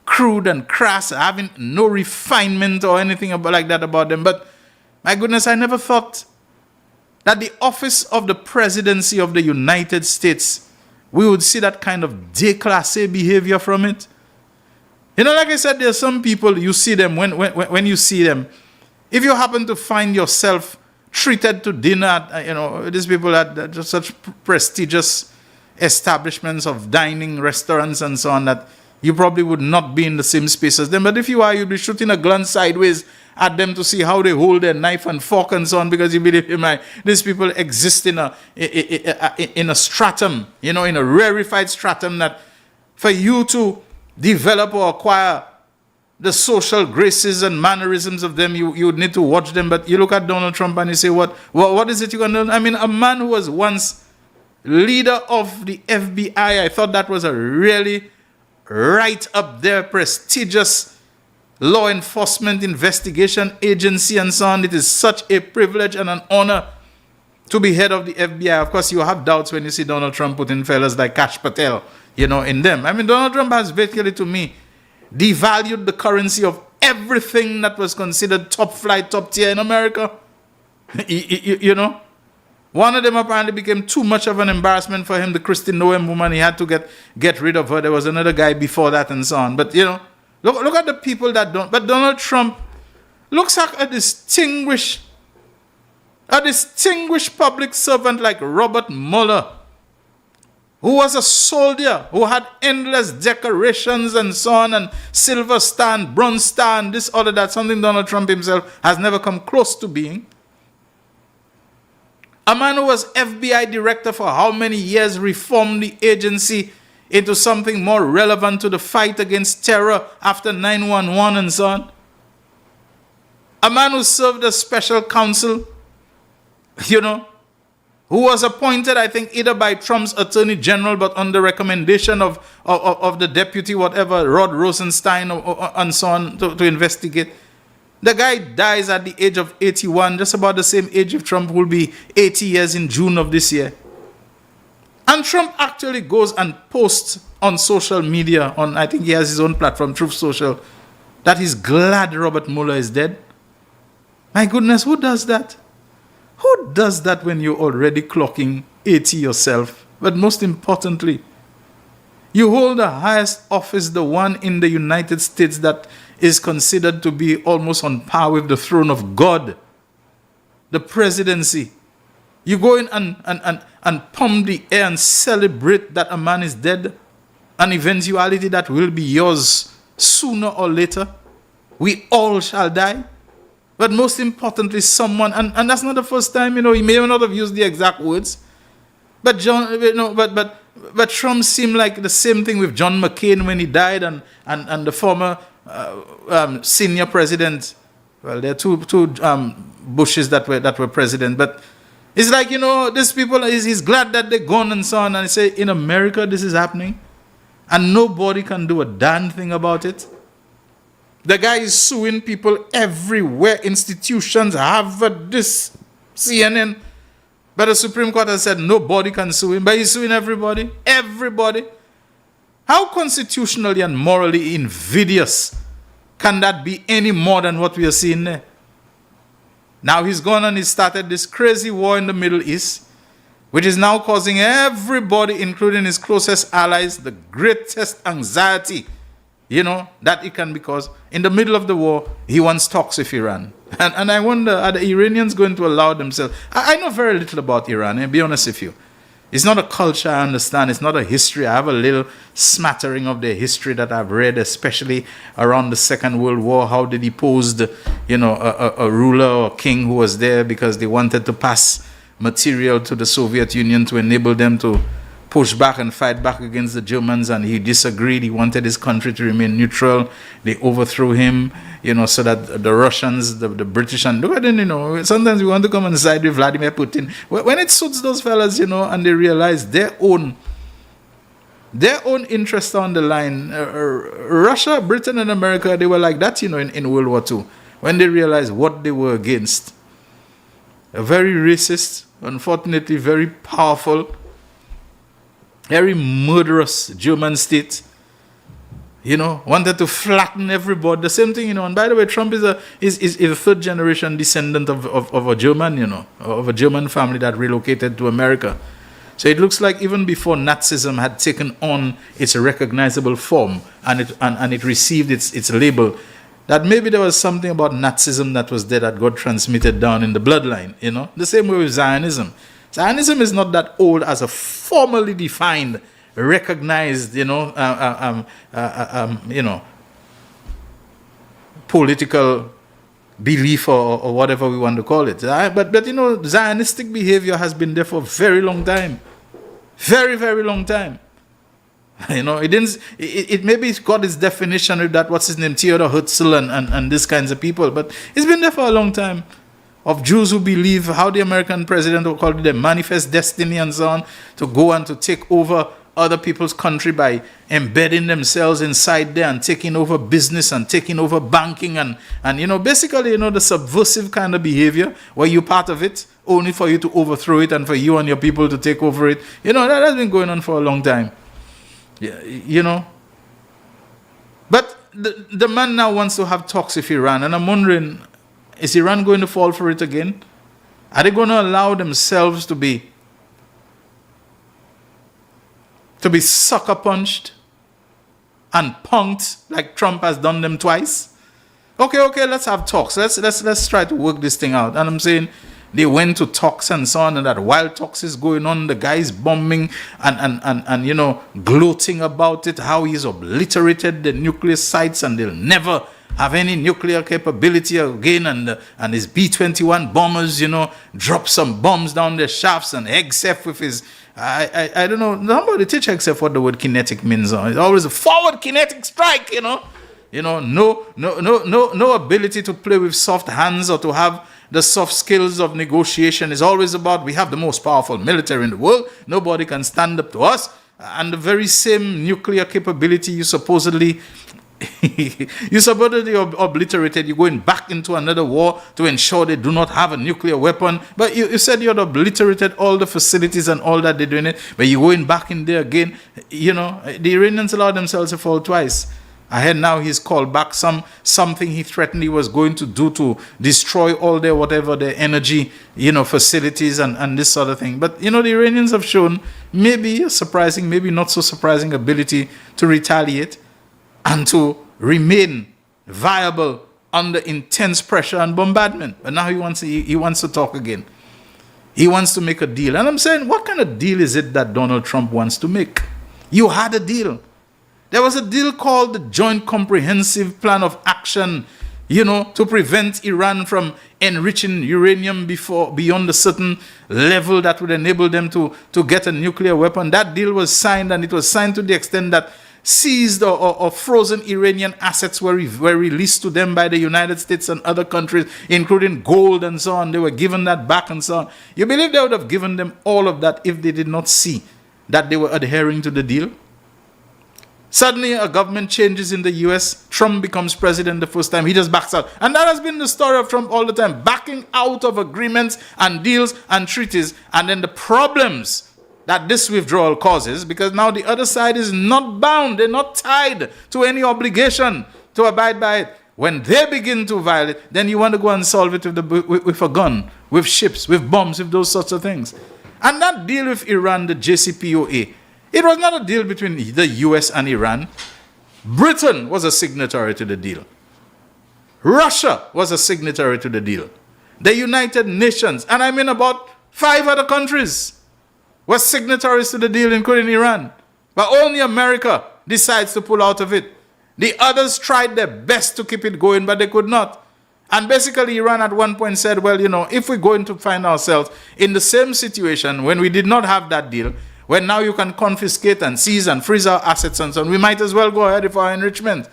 crude and crass, having no refinement or anything like that about them. But my goodness, I never thought that the office of the presidency of the United States, we would see that kind of déclassé behavior from it. Like I said, there are some people, you see them, when you see them, if you happen to find yourself treated to dinner at, these people at just such prestigious establishments of dining, restaurants and so on, that you probably would not be in the same space as them. But if you are, you'll be shooting a glance sideways at them to see how they hold their knife and fork and so on, because you believe these people exist in a stratum, in a rarefied stratum, that for you to develop or acquire the social graces and mannerisms of them, you would need to watch them. But you look at Donald Trump and you say, what is it you're going to do? I mean, a man who was once leader of the FBI, I thought that was a really right up there, prestigious law enforcement investigation agency and so on. It is such a privilege and an honor to be head of the FBI. Of course, you have doubts when you see Donald Trump putting fellas like Kash Patel, in them. I mean, Donald Trump has basically, to me, devalued the currency of everything that was considered top flight, top tier in America. One of them apparently became too much of an embarrassment for him, the Christine Noem woman. He had to get rid of her. There was another guy before that and so on. But, look at the people that don't. But Donald Trump looks like a distinguished public servant like Robert Mueller, who was a soldier, who had endless decorations and so on, and silver stand, bronze stand, this, all of that, something Donald Trump himself has never come close to being. A man who was FBI director for how many years, reformed the agency into something more relevant to the fight against terror after 9/11 and so on. A man who served as special counsel, who was appointed, I think, either by Trump's attorney general, but on the recommendation of the deputy, whatever, Rod Rosenstein and so on, to investigate. The guy dies at the age of 81, just about the same age if Trump will be 80 years in June of this year. And Trump actually goes and posts on social media, I think he has his own platform, Truth Social, that he's glad Robert Mueller is dead. My goodness, who does that? Who does that when you're already clocking 80 yourself? But most importantly, you hold the highest office, the one in the United States that is considered to be almost on par with the throne of God, the presidency. You go in and pump the air and celebrate that a man is dead, an eventuality that will be yours sooner or later. We all shall die. But most importantly, someone, and that's not the first time, he may not have used the exact words, but but Trump seemed like the same thing with John McCain when he died, and the former senior president. Well, there are two Bushes that were president, but it's like, these people, he's glad that they're gone and so on, and he say, in America this is happening, and nobody can do a darn thing about it. The guy is suing people everywhere, institutions, Harvard, this, CNN. But the Supreme Court has said nobody can sue him, but he's suing everybody. Everybody. How constitutionally and morally invidious can that be any more than what we are seeing there? Now he's gone and he started this crazy war in the Middle East, which is now causing everybody, including his closest allies, the greatest anxiety, that it can, because in the middle of the war, he wants talks with Iran. And I wonder, are the Iranians going to allow themselves? I know very little about Iran, I'll be honest with you. It's not a culture I understand. It's not a history. I have a little smattering of the history that I've read, especially around the Second World War. How they deposed, a ruler or king who was there because they wanted to pass material to the Soviet Union to enable them to push back and fight back against the Germans, and he disagreed. He wanted his country to remain neutral. They overthrew him, so that the Russians, the British, and sometimes we want to come and side with Vladimir Putin. When it suits those fellas, and they realize their own interests on the line. Russia, Britain, and America, they were like that, in World War II. When they realized what they were against. A very racist, unfortunately very powerful, very murderous German state, wanted to flatten everybody. The same thing, and by the way, Trump is a third generation descendant of a German, of a German family that relocated to America. So it looks like even before Nazism had taken on its recognizable form and it received its label, that maybe there was something about Nazism that was there that got transmitted down in the bloodline, The same way with Zionism. Zionism is not that old as a formally defined, recognized, political belief or whatever we want to call it. But Zionistic behavior has been there for a very long time. Very, very long time. It maybe got its definition with that, what's his name, Theodor Herzl and these kinds of people, but it's been there for a long time. Of Jews who believe, how the American president will call it, the manifest destiny and so on, to go and to take over other people's country by embedding themselves inside there and taking over business and taking over banking and basically, the subversive kind of behavior where you're part of it, only for you to overthrow it and for you and your people to take over it. That has been going on for a long time. Yeah, But the man now wants to have talks with Iran, and I'm wondering, is Iran going to fall for it again? Are they going to allow themselves to be sucker punched and punked like Trump has done them twice? Okay, let's have talks. Let's try to work this thing out. And I'm saying they went to talks and so on, and that while talks is going on, the guy is bombing and gloating about it, how he's obliterated the nuclear sites and they'll never have any nuclear capability again, and his B-21 bombers, drop some bombs down their shafts, and Hegseth with his, I don't know, nobody teach Hegseth what the word kinetic means. It's always a forward kinetic strike, no ability to play with soft hands or to have the soft skills of negotiation. Is always about, we have the most powerful military in the world, nobody can stand up to us, and the very same nuclear capability you supposedly obliterated. You're going back into another war to ensure they do not have a nuclear weapon. But you said you had obliterated all the facilities and all that they're doing it. But you're going back in there again. The Iranians allowed themselves to fall twice. I heard now he's called back something he threatened he was going to do to destroy all their energy, facilities and this sort of thing. But, the Iranians have shown maybe a surprising, maybe not so surprising ability to retaliate and to remain viable under intense pressure and bombardment. But now he wants to talk again. He wants to make a deal. And I'm saying, what kind of deal is it that Donald Trump wants to make? You had a deal. There was a deal called the Joint Comprehensive Plan of Action, to prevent Iran from enriching uranium beyond a certain level that would enable them to get a nuclear weapon. That deal was signed, and it was signed to the extent that seized or frozen Iranian assets were released to them by the United States and other countries, including gold and so on. They were given that back and so on. You believe they would have given them all of that if they did not see that they were adhering to the deal? Suddenly, a government changes in the US. Trump becomes president the first time. He just backs out. And that has been the story of Trump all the time, backing out of agreements and deals and treaties. And then the problems that this withdrawal causes, because now the other side is not bound. They're not tied to any obligation to abide by it. When they begin to violate, then you want to go and solve it with a gun, with ships, with bombs, with those sorts of things. And that deal with Iran, the JCPOA, it was not a deal between the US and Iran. Britain was a signatory to the deal. Russia was a signatory to the deal. The United Nations, and I mean about 5 other countries, was signatories to the deal, including Iran. But only America decides to pull out of it. The others tried their best to keep it going, but they could not. And basically, Iran at one point said, well, if we're going to find ourselves in the same situation when we did not have that deal, when now you can confiscate and seize and freeze our assets and so on, we might as well go ahead for our enrichment.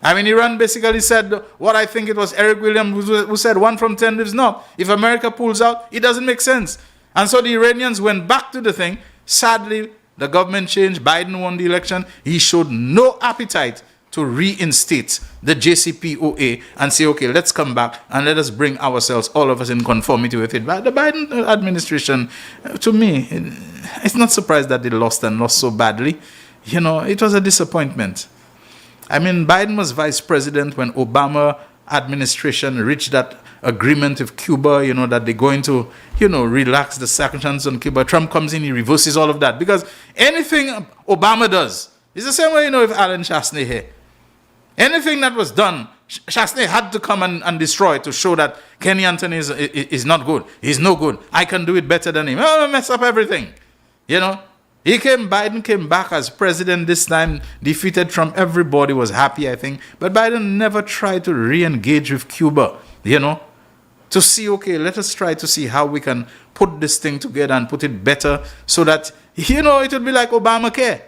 I mean, Iran basically said what I think it was Eric Williams who said, 1 from 10 lives not. If America pulls out, it doesn't make sense. And so the Iranians went back to the thing. Sadly, the government changed. Biden won the election. He showed no appetite to reinstate the JCPOA and say, okay, let's come back and let us bring ourselves, all of us, in conformity with it. But the Biden administration, to me, it's not surprised that they lost and lost so badly. It was a disappointment. I mean, Biden was vice president when Obama administration reached that agreement with Cuba, that they're going to, relax the sanctions on Cuba. Trump comes in, he reverses all of that. Because anything Obama does, it's the same way, with Alan Chasney here. Anything that was done, Chasney had to come and destroy to show that Kenny Anthony is not good. He's no good. I can do it better than him. Oh, mess up everything. Biden came back as president this time, defeated Trump. Everybody was happy, I think. But Biden never tried to re-engage with Cuba, to see, okay, let us try to see how we can put this thing together and put it better so that, it would be like Obamacare.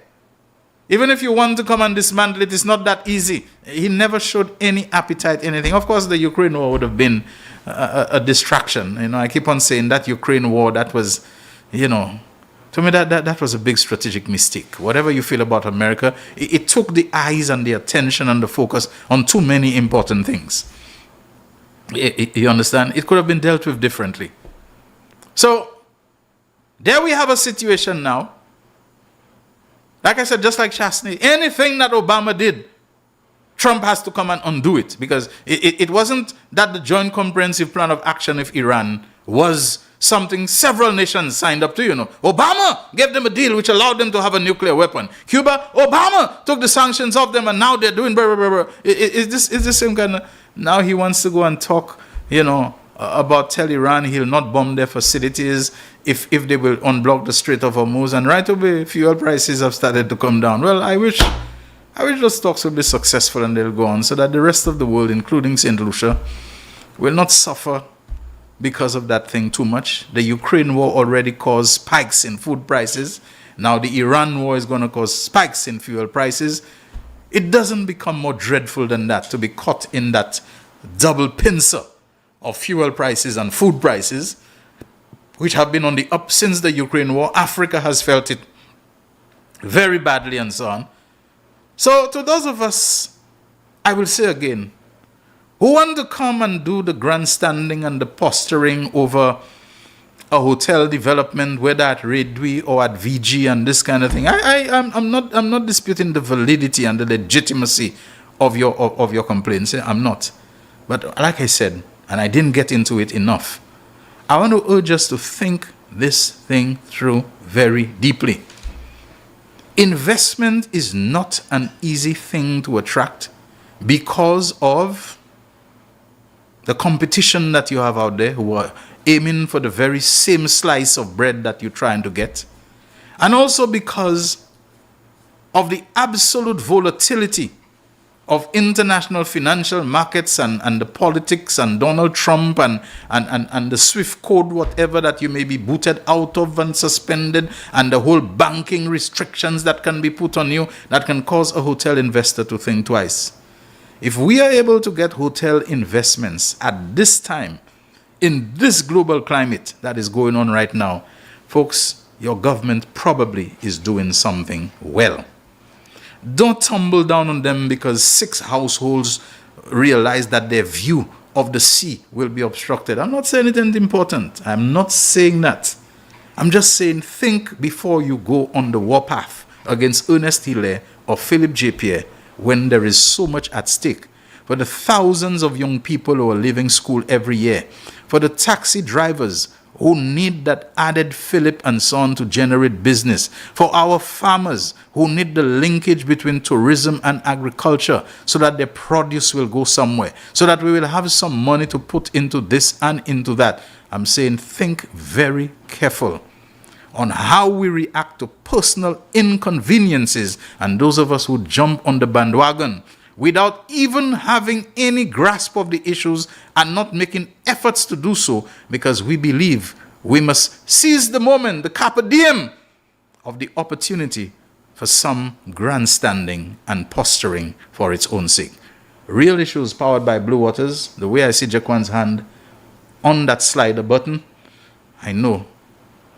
Even if you want to come and dismantle it, it's not that easy. He never showed any appetite, anything. Of course, the Ukraine war would have been a distraction. I keep on saying that Ukraine war, that was, to me, that was a big strategic mistake. Whatever you feel about America, it took the eyes and the attention and the focus on too many important things. You understand? It could have been dealt with differently. So, there we have a situation now. Like I said, just like Chasney, anything that Obama did, Trump has to come and undo it. Because it wasn't that the Joint Comprehensive Plan of Action with Iran was something several nations signed up to, Obama gave them a deal which allowed them to have a nuclear weapon. Cuba, Obama took the sanctions off them and now they're doing blah, blah, blah, blah. Is this the same kind of... Now he wants to go and talk, about tell Iran he'll not bomb their facilities if they will unblock the Strait of Hormuz, and right away fuel prices have started to come down. Well, I wish those talks will be successful and they'll go on so that the rest of the world, including St. Lucia, will not suffer because of that thing too much. The Ukraine war already caused spikes in food prices. Now the Iran war is going to cause spikes in fuel prices. It doesn't become more dreadful than that to be caught in that double pincer of fuel prices and food prices, which have been on the up since the Ukraine war. Africa has felt it very badly and so on. So to those of us, I will say again, who want to come and do the grandstanding and the posturing over a hotel development, whether at Redwi or at VG and this kind of thing, I'm not disputing the validity and the legitimacy of your complaints. I'm not. But like I said, and I didn't get into it enough, I want to urge us to think this thing through very deeply. Investment is not an easy thing to attract because of the competition that you have out there who are aiming for the very same slice of bread that you're trying to get. And also because of the absolute volatility of international financial markets and the politics and Donald Trump and the SWIFT code, whatever that you may be booted out of and suspended, and the whole banking restrictions that can be put on you that can cause a hotel investor to think twice. If we are able to get hotel investments at this time, in this global climate that is going on right now, folks, your government probably is doing something well. Don't tumble down on them because 6 households realize that their view of the sea will be obstructed. I'm not saying anything important. I'm not saying that. I'm just saying think before you go on the warpath against Ernest Hilaire or Philip J. Pierre when there is so much at stake. For the thousands of young people who are leaving school every year, for the taxi drivers who need that added fillip and so on to generate business, for our farmers who need the linkage between tourism and agriculture so that their produce will go somewhere, so that we will have some money to put into this and into that. I'm saying think very careful on how we react to personal inconveniences, and those of us who jump on the bandwagon without even having any grasp of the issues and not making efforts to do so, because we believe we must seize the moment, the carpe diem of the opportunity for some grandstanding and posturing for its own sake. Real Issues powered by Blue Waters. The way I see Jaquan's hand on that slider button, I know,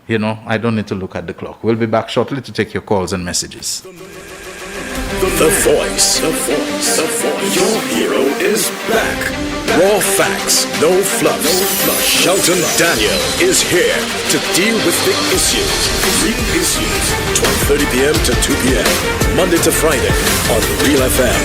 I don't need to look at the clock. We'll be back shortly to take your calls and messages. The voice. Your hero is back. Raw facts, no fluffs. Shelton Daniel is here to deal with the issues. Big issues. 12:30 p.m. to 2 p.m. Monday to Friday on Real FM.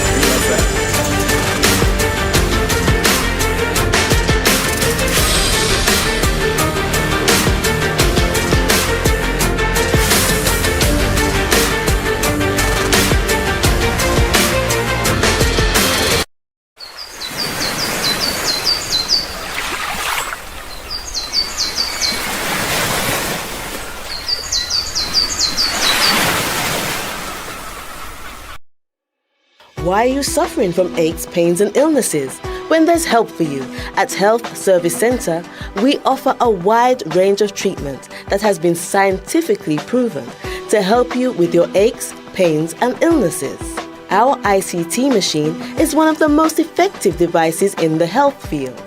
Why are you suffering from aches, pains and illnesses? When there's help for you. At Health Service Center, we offer a wide range of treatment that has been scientifically proven to help you with your aches, pains and illnesses. Our ICT machine is one of the most effective devices in the health field.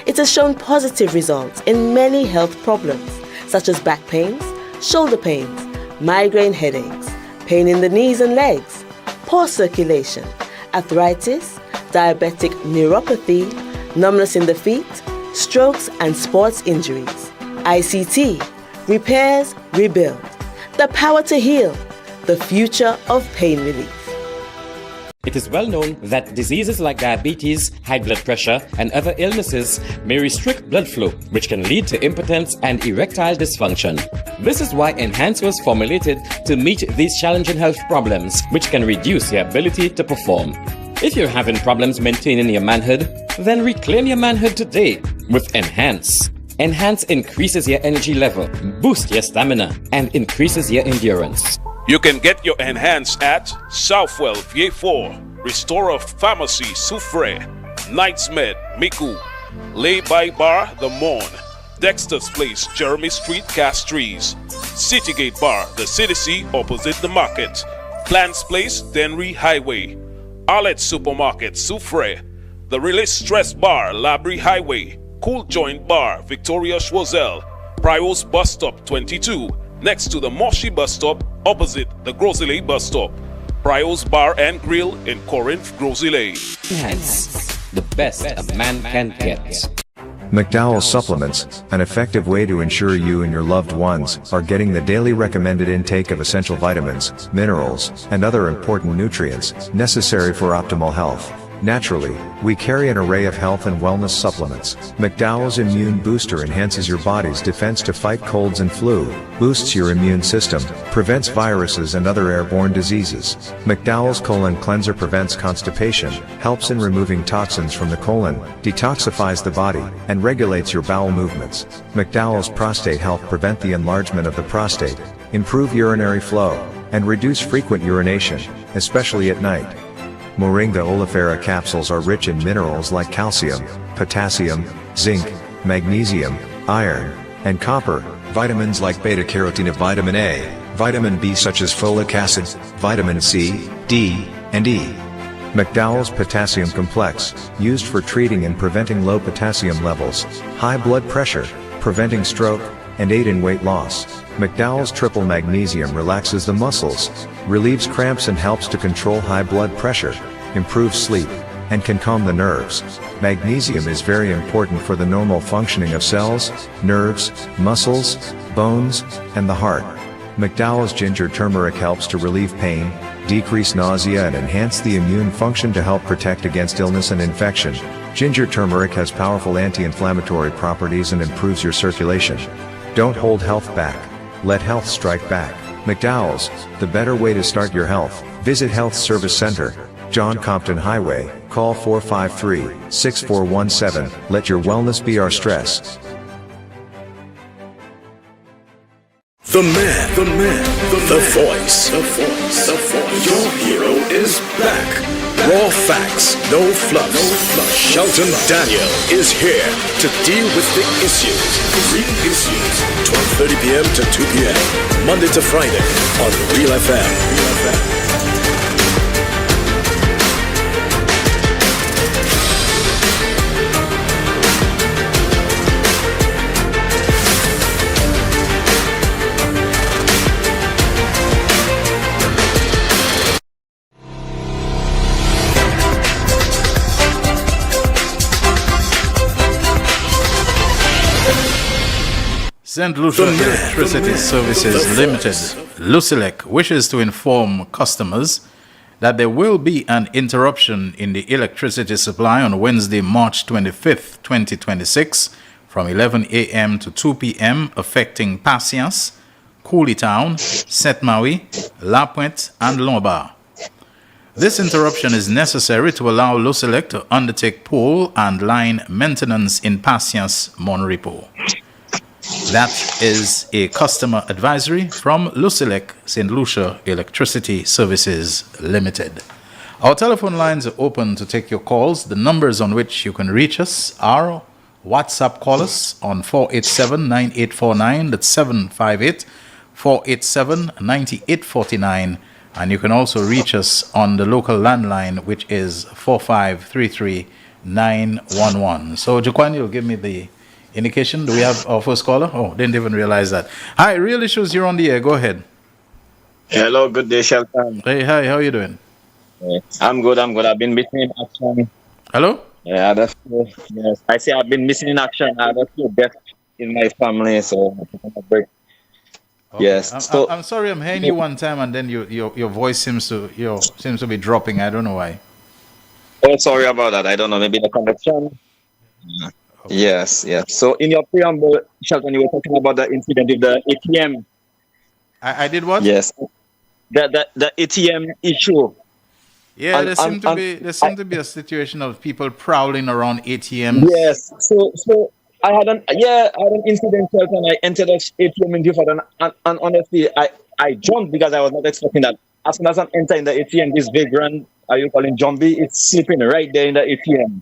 It has shown positive results in many health problems, such as back pains, shoulder pains, migraine headaches, pain in the knees and legs, poor circulation, arthritis, diabetic neuropathy, numbness in the feet, strokes and sports injuries. ICT, repairs, rebuild. The power to heal, the future of pain relief. It is well known that diseases like diabetes, high blood pressure, and other illnesses may restrict blood flow, which can lead to impotence and erectile dysfunction. This is why Enhance was formulated to meet these challenging health problems, which can reduce your ability to perform. If you're having problems maintaining your manhood, then reclaim your manhood today with Enhance. Enhance increases your energy level, boosts your stamina, and increases your endurance. You can get your Enhance at Southwell VA4, Restorer Pharmacy Soufre, Knights Med Miku, Lay by Bar The Morn, Dexter's Place Jeremy Street Castries, Citygate Bar The CDC opposite the market, Plants Place Denry Highway, Arlette Supermarket Soufre, The Release Stress Bar Labrie Highway, Cool Joint Bar Victoria Schwazel, Prios Bus Stop 22, next to the Moshi Bus Stop opposite the Grosile Bus Stop, Prios Bar and Grill in Corinth, Grosile. Enhance, the best a man can get. McDowell's Supplements, an effective way to ensure you and your loved ones are getting the daily recommended intake of essential vitamins, minerals, and other important nutrients necessary for optimal health. Naturally, we carry an array of health and wellness supplements. McDowell's Immune Booster enhances your body's defense to fight colds and flu, boosts your immune system, prevents viruses and other airborne diseases. McDowell's Colon Cleanser prevents constipation, helps in removing toxins from the colon, detoxifies the body, and regulates your bowel movements. McDowell's Prostate Health prevent the enlargement of the prostate, improve urinary flow, and reduce frequent urination, especially at night. Moringa oleifera capsules are rich in minerals like calcium, potassium, zinc, magnesium, iron, and copper, vitamins like beta-carotene of vitamin A, vitamin B such as folic acid, vitamin C, D, and E. McDowell's Potassium Complex, used for treating and preventing low potassium levels, high blood pressure, preventing stroke, and aid in weight loss. McDowell's Triple Magnesium relaxes the muscles, relieves cramps and helps to control high blood pressure, improves sleep, and can calm the nerves. Magnesium is very important for the normal functioning of cells, nerves, muscles, bones, and the heart. McDowell's Ginger Turmeric helps to relieve pain, decrease nausea and enhance the immune function to help protect against illness and infection. Ginger turmeric has powerful anti-inflammatory properties and improves your circulation. Don't hold health back. Let health strike back. McDowell's, the better way to start your health. Visit Health Service Center, John Compton Highway, call 453-6417. Let your wellness be our stress. the man, the voice. Your hero is back. Raw facts, no fluff. Shelton Daniel is here to deal with the issues. Real issues. 12:30 p.m. to 2 p.m. Monday to Friday on Real FM. St. Lucia Electricity Services Limited, Lucelec, wishes to inform customers that there will be an interruption in the electricity supply on Wednesday, March 25th, 2026, from 11 a.m. to 2 p.m., affecting Patience, Cooleytown, Saint-Marie, La Pointe, and Lombard. This interruption is necessary to allow Lucelec to undertake pole and line maintenance in Patience, Monrepo. That is a customer advisory from Lucelec, St. Lucia Electricity Services Limited. Our telephone lines are open to take your calls. The numbers on which you can reach us are WhatsApp call us on 487-9849, that's 758-487-9849. And you can also reach us on the local landline, which is 4533-911. So, Jaquan, you'll give me the indication. Do we have our first caller? Oh, didn't even realize that. Hi, Real Issues, you're on the air. Go ahead. Hello, good day, Shelton. Hey, hi, how are you doing? I'm good. I've been missing in action. Hello? Yeah, that's good. Yes. I say I've been missing in action. I have a few deaths in my family, so I'm taking a break. Okay. Yes. I'm sorry, I'm hearing you one time and then your voice seems to be dropping. I don't know why. Oh, sorry about that. I don't know. Maybe the connection. Okay. Yes. So in your preamble, Shelton, you were talking about the incident with the ATM. I did what? Yes. The ATM issue. Yeah, there seemed to be a situation of people prowling around ATMs. Yes. So I had an incident, Shelton. I entered the ATM in Gifford, and honestly, I jumped because I was not expecting that. As soon as I'm entering the ATM, this vagrant, are you calling zombie? It's sleeping right there in the ATM.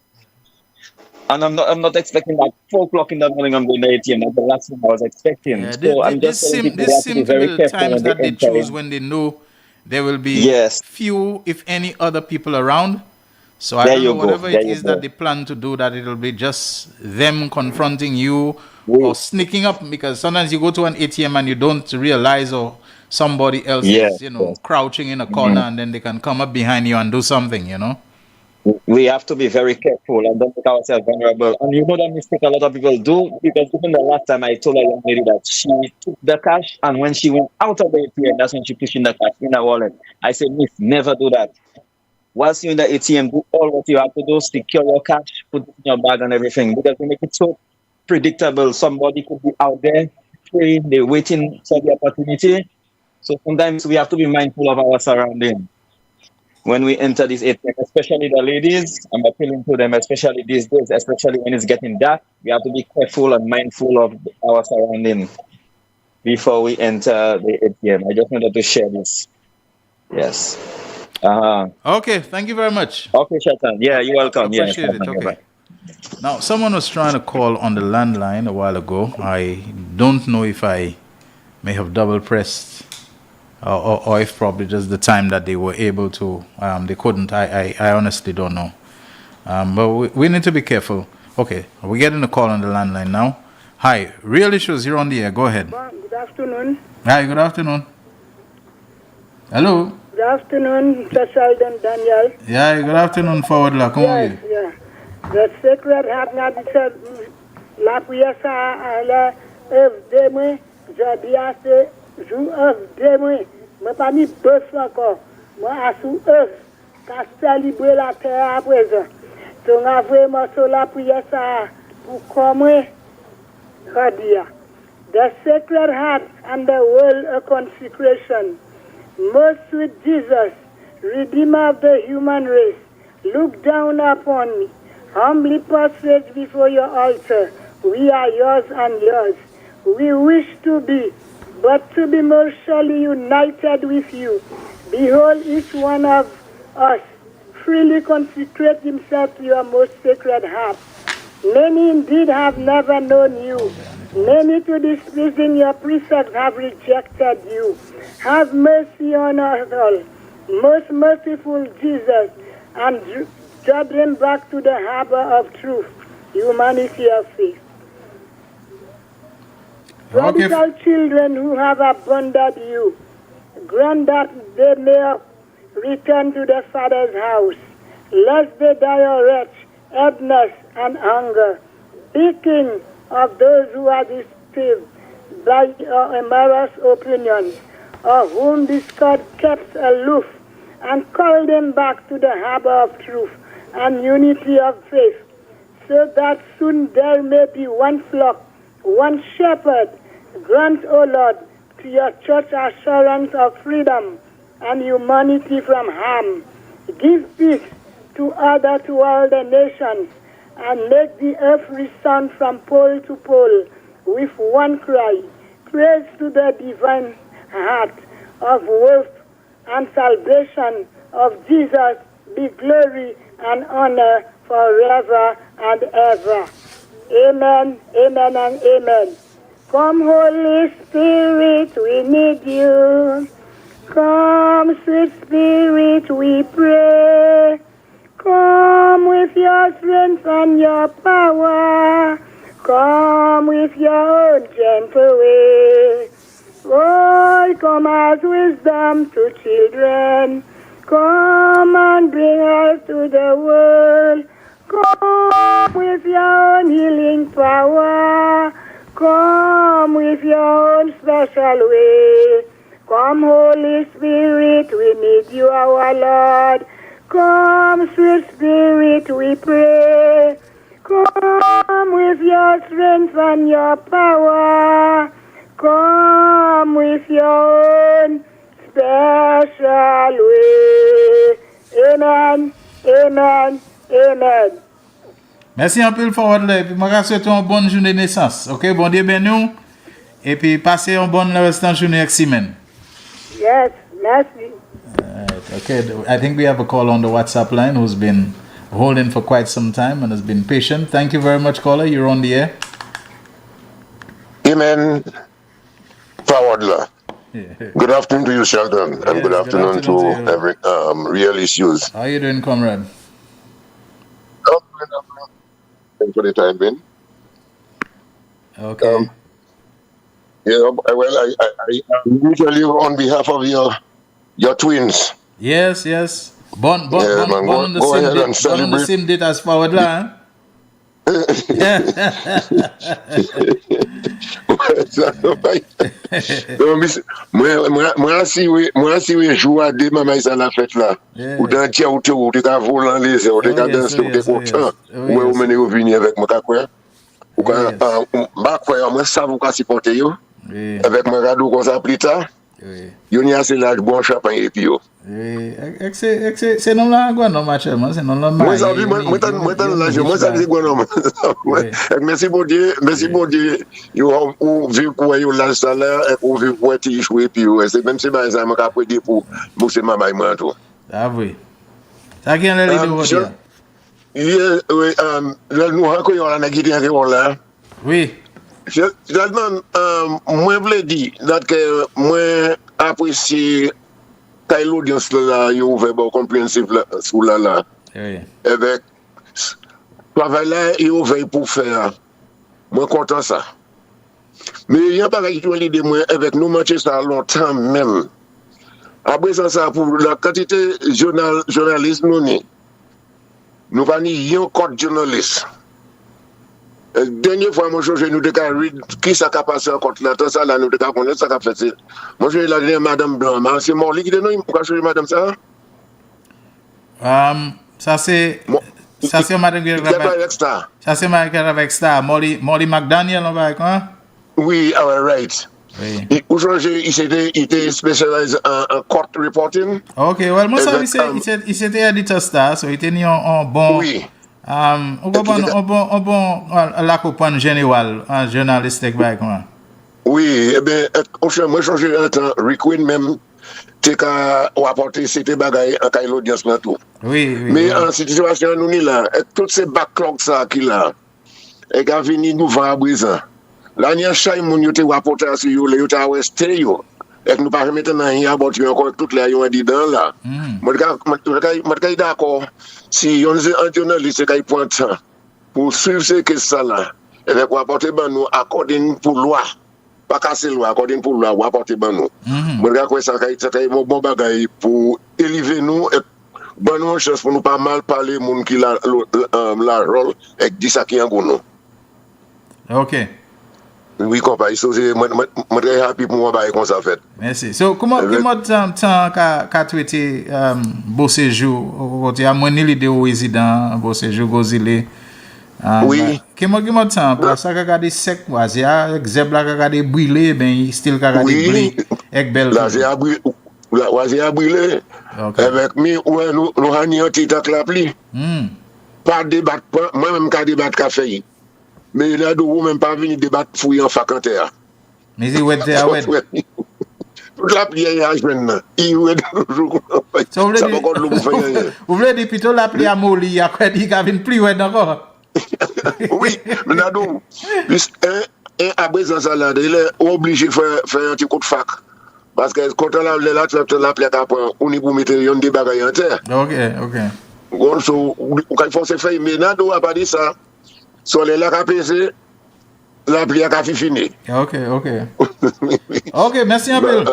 And I'm not expecting that 4:00 in the morning I'm going to the ATM. That's the last thing I was expecting. Yeah, so I'm just this seems to be the times that they choose when they know there will be few, if any, other people around. So I don't know, whatever it is that they plan to do, that it'll be just them confronting you or sneaking up, because sometimes you go to an ATM and you don't realize, or somebody else is, crouching in a corner, and then they can come up behind you and do something, We have to be very careful and don't make ourselves vulnerable. And you know that mistake a lot of people do, because even the last time I told a young lady that she took the cash, and when she went out of the ATM, that's when she pushed in the cash in her wallet. I said, Miss, never do that. Whilst you're in the ATM, do all what you have to do, secure your cash, put it in your bag and everything, because we make it so predictable. Somebody could be out there praying, they're waiting for the opportunity. So sometimes we have to be mindful of our surroundings when we enter this ATM, especially the ladies. I'm appealing to them, especially these days, especially when it's getting dark. We have to be careful and mindful of our surroundings before we enter the ATM. I just wanted to share this. Yes. Okay, thank you very much. Okay, Shelton. Yeah, you're welcome. Appreciate it. Okay. Now, someone was trying to call on the landline a while ago. I don't know if I may have double pressed, or if probably just the time that they were able to, they couldn't. I honestly don't know. But we need to be careful. Okay, we're getting a call on the landline now. Hi, Real Issues, you're on the air. Go ahead. Good afternoon. Hi, good afternoon. Hello. Good afternoon, Mr. Shelton Daniel. Yeah, good afternoon, Forward La. Come on. Yeah. The Sacred Heart Nabisa La Piasa à la demain, je diase, jour demain, mais pas ni bœuf encore. Moi, à sous qu'à célébrer la terre à présent. Donc, vraiment, sur la prière, ça, pour comment, the Sacred Heart and the World of Consecration. Most sweet Jesus, Redeemer of the human race, look down upon me. Humbly prostrate before your altar. We are yours and yours. We wish to be but to be more surely united with you. Behold, each one of us freely consecrate himself to your most sacred heart. Many indeed have never known you. Many to displeasing your precepts have rejected you. Have mercy on us all, most merciful Jesus, and draw them back to the harbor of truth, humanity of faith. Prodigal children who have abandoned you, grant that they may return to their father's house, lest they die of wretch, illness, and hunger. Speaking of those who are deceived by your amorous opinions, of whom discord kept aloof, and call them back to the harbor of truth and unity of faith, so that soon there may be one flock, one shepherd. Grant, O Lord, to your church assurance of freedom and humanity from harm. Give peace to all the nations, and make the earth resound from pole to pole with one cry. Praise to the divine heart of worth and salvation of Jesus, be glory and honor forever and ever. Amen, amen, and amen. Come, Holy Spirit, we need you. Come, sweet Spirit, we pray. Come with your strength and your power. Come with your own gentle way. Lord, come as wisdom to children. Come and bring us to the world. Come with your own healing power. Come with your own special way. Come, Holy Spirit, we need you, our Lord. Come, sweet Spirit, we pray. Come with your strength and your power. Come with your own special way. Amen, amen, amen. Merci un peu le forward là. Et puis, je vais souhaiter une bonne journée de naissance. Ok, bon Dieu ben nous. Et puis, passez une bonne restant journée avec Simon. Yes, merci. Okay, I think we have a call on the WhatsApp line who's been holding for quite some time and has been patient. Thank you very much, caller. You're on the air. Amen. Forward lah. Good afternoon to you, Shelton, and good afternoon to every real issues. How are you doing, comrade? Thanks for the time being. Okay. Well, I usually on behalf of your twins. Yes. Born on the same date as Forward Line. Moi si we joue à des mamans à la fête là ou dans tia ou te ka volant les ou te ka danser ou te content ou ou mener au venir avec moi quoi ou quand ba quoi moi ça vous ka supporter yo avec moi radio comme ça plus tard yo ni assez là bon champagne et puis yo c'est non là quoi non match c'est non là moi ça moi ça c'est quoi non merci pour Dieu yo ou vu quoi yo là ça là et ou vu quoi tu jouer puis c'est même si bah ça m'a après dire pour c'est maman moi tout ah oui ça qui est là les deux oui là nous encore on a guidé là oui Seulement, moi, je dis que moi, apprécie l'audience là, il ouvert bon compréhensif sur là. Avec travail là, il ouvert pour faire. Moi, content ça. Mais il y a pas quelque de moi avec nous, matcher ça longtemps même. Après ça, pour la quantité journalisme, nous pas ni un code journaliste. Dernière fois, moi, je nous déclare qui ça a passé en compte là, tout ça, là, nous déclare qu'on est ça a fait. Moi, je la dernière Madame Blanc, c'est mon lit qui est nous, pourquoi je suis Madame ça? Ça, c'est Madame qui avec Star. Ça, c'est Madame qui avec Star. Molly McDaniel, on va quoi? Oui, right. Oui. Aujourd'hui, il était spécialisé en court reporting. Ok, well, moi, ça, il s'était éditeur Star, so il était en bon. Oui. On bon la coupe générale en journalistique comment. Oui, Oui, eh bien, moi, changer un temps, Requeen même, t'es qu'à apporter ces bagailles à l'audience là tout. Oui, oui. Mais oui. en situation, nous, là, toutes ces backlogs, ça, qu'il a, et qu'à venir nous voir à brisant. Là, il y a un chat, il y a apporté à ce yo, il y a resté, yo. Et que nous pas remettre dans un abattu encore toutes les gens dedans là. Moi, je d'accord. Si on est un journaliste qui prend temps pour suivre ces questions là, et pour apporter ben nous according pour loi. Pas casser loi, according pour loi, ou apporter ben nous. Moi, je crois que ça c'est un bon bagage pour élever nous et ben nous chance pour nous pas mal parler monde qui la rôle et dit ça qui en nous. OK. Oui, compagnie, so c'est moi très happy pour moi bailler comme ça fait. Merci. So comment temps qu'a traité beau séjour côté à moi l'idée au résident beau séjour gozilé. Oui. Comment temps parce que regarder sec wazia exemple là regarder brûler ben style regarder brûler avec belle. Là j'ai brûlé. Là j'ai brûlé. Avec mi ouais nous hani un petit tac la pli. Pas débattre moi même ka débattre ka fait. Mais là d'où même pas venir débattre fouiller en facantaire. Mais il ouais ouais. Toute la prière à maintenant. Il ouais toujours. Ça va encore le faire. Vous voulez dire plutôt la prière à Moli après dit qu'il vient plus ouais encore. Oui, mais là d'où un à besoin ça là, il est obligé faire un petit coup de fac. Parce que quand on a là tu la plaque après on est pour mettre un des bagages en terre. OK. Bon so quand il faut se faire mais là d'où a pas dit ça. So les là capé la prière a fini. OK. OK, merci un peu.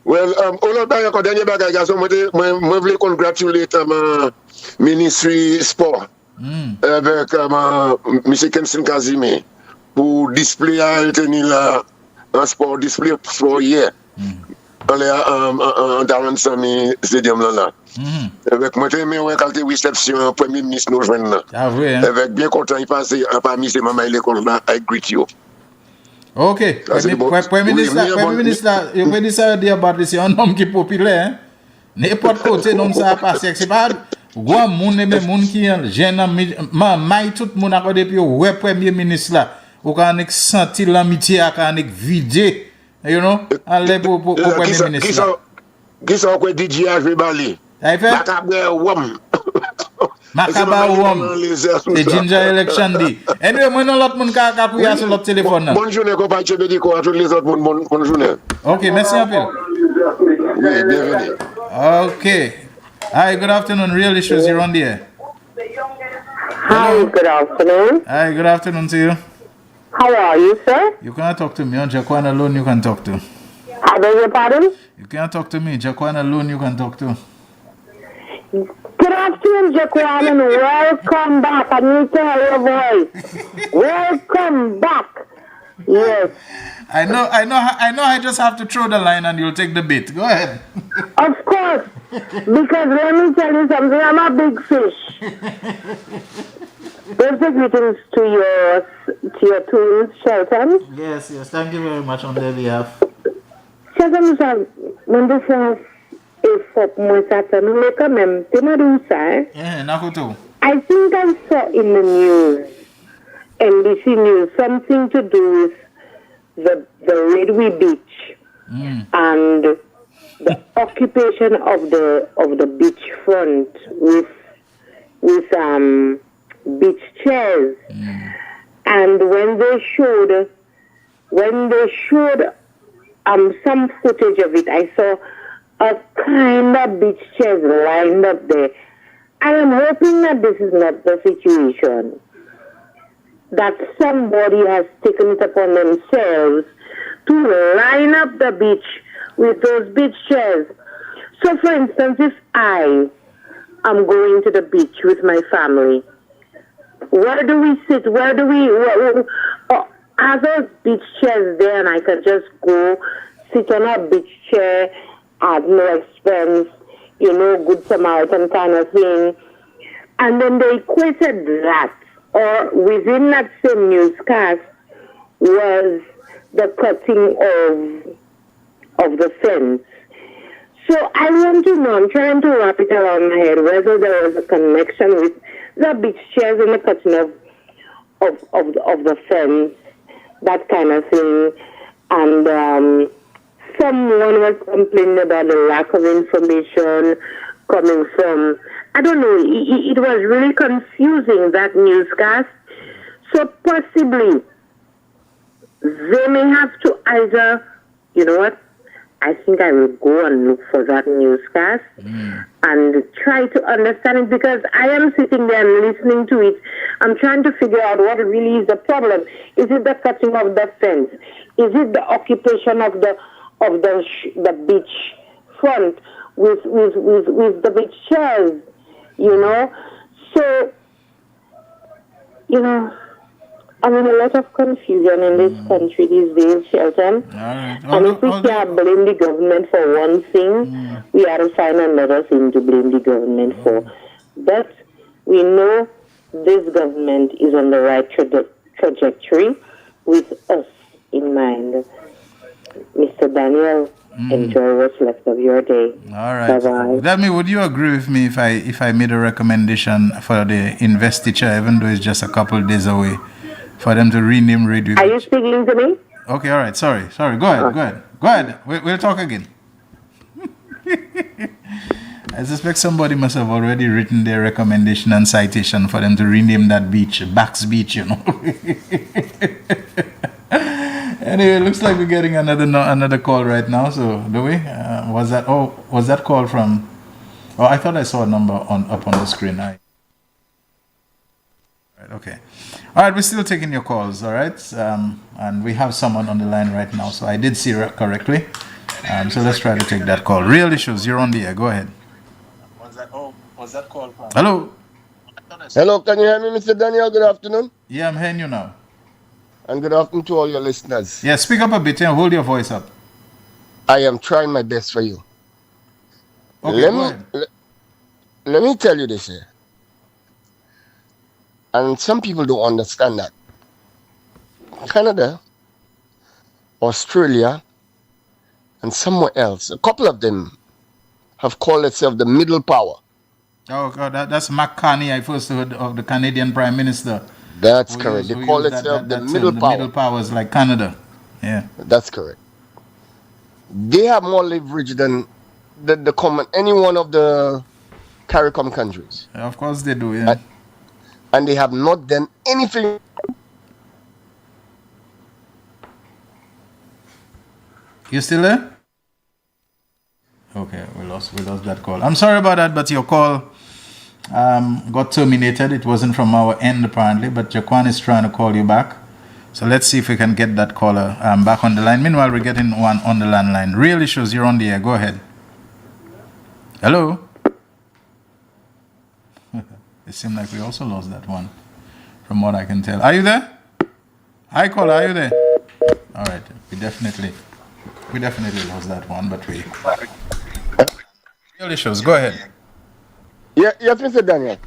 Well, on a encore dernier bagage moi voulais congratuler mon ministry sport avec M. Kenson Kazime pour display à tenir là un sport display sport hier. En Darren Sami Stadium là. Avec moi mais ouais quand réception premier ministre nous joindre là. Ah oui. Avec bien content il passe parmi ses maman l'école là avec greet you. OK. Premier ministre dit about c'est un homme qui est populaire. Hein? N'importe côté nom ça passer c'est pas gros monde même monde qui jeune mai tout monde accordé depuis ouais premier ministre là. Ou quand on senti l'amitié quand on vidé. You know, allez pour premier ministre. Qui sont quoi DJ HV Bali? Makaba Wom. C'est Ginger Election Day. Anyway, moi non l'autre monde qui a couillé sur l'autre téléphone. Bonne journée compagnie Chebediko à tous les autres bonne journée. OK, merci un peu. Oui, bienvenue. OK. Hi, good afternoon. Real issues you're on the air. Hi, good afternoon. Hi, good afternoon to you. How are you, sir? You can't talk to me. On Jaquan alone you can talk to. I beg your pardon? You can't talk to me. Jaquan alone you can talk to. Good afternoon, Jaquan, and welcome back. I need to hear your voice. Welcome back. Yes. I know. I just have to throw the line and you'll take the bait. Go ahead. Of course. Because let me tell you something. I'm a big fish. Birthday greetings to your twins, Shelton. Yes. Thank you very much on their behalf. Shelton, when this was I think I saw in the news, NBC News, something to do with the Redway Beach and the occupation of the beach front with beach chairs. And when they showed some footage of it, I saw a kind of beach chairs lined up there. I am hoping that this is not the situation, that somebody has taken it upon themselves to line up the beach with those beach chairs. So, for instance, if I am going to the beach with my family, where do we sit? Are those beach chairs there and I can just go sit on a beach chair at no expense, good Samaritan kind of thing? And then they equated that, or within that same newscast was the cutting of the fence. So I want to know, I'm trying to wrap it around my head, whether there was a connection with the beach chairs and the cutting of the fence, that kind of thing. and someone was complaining about the lack of information coming from, I don't know, it was really confusing, that newscast. So possibly they may have to either, you know what, I think I will go and look for that newscast and try to understand it, because I am sitting there and listening to it. I'm trying to figure out what really is the problem. Is it the cutting of the fence? Is it the occupation of the beach front with the beach chairs? You know, so I'm in a lot of confusion in this country these days, Shelton. And if we can't blame the government for one thing, we have to find another thing to blame the government for. But we know this government is on the right trajectory with us in mind. Mr. Daniel, enjoy what's left of your day. All right. Bye-bye. Dami, would you agree with me if I made a recommendation for the investiture, even though it's just a couple of days away, for them to rename Radio? Are you speaking to me? Okay, all right. Sorry. Go ahead. We'll talk again. I suspect somebody must have already written their recommendation and citation for them to rename that beach Bax Beach, you know. Anyway, it looks like we're getting another call right now. So, do we? Was that call from? Oh, I thought I saw a number up on the screen. Right, okay. All right, we're still taking your calls. All right, and we have someone on the line right now. So I did see it correctly. So let's try to take that call. Real Issues, you're on the air. Go ahead. Was that call from? Hello. Hello, can you hear me, Mr. Daniel? Good afternoon. Yeah, I'm hearing you now. And good afternoon to all your listeners. Yeah, speak up a bit and hold your voice up. I am trying my best for you. Okay, go ahead. Let me tell you this here. And some people don't understand that. Canada, Australia, and somewhere else, a couple of them have called themselves the middle power. Oh, God, that's McCartney. I first heard of the Canadian Prime Minister. That's correct. They call themselves the middle power. The middle power is like Canada. Yeah. That's correct. They have more leverage than any one of the CARICOM countries. Yeah, of course they do, yeah. And they have not done anything. You still there? Okay, we lost that call. I'm sorry about that, but your call got terminated. It wasn't from our end apparently, but Jaquan is trying to call you back. So let's see if we can get that caller back on the line. Meanwhile, we're getting one on the landline. Real Issues, you're on the air. Go ahead. Hello? It seemed like we also lost that one, from what I can tell. Are you there? Hi, caller, are you there? All right, we definitely lost that one, but we... Real Issues, go ahead. Yeah, yes, Mr. Daniel.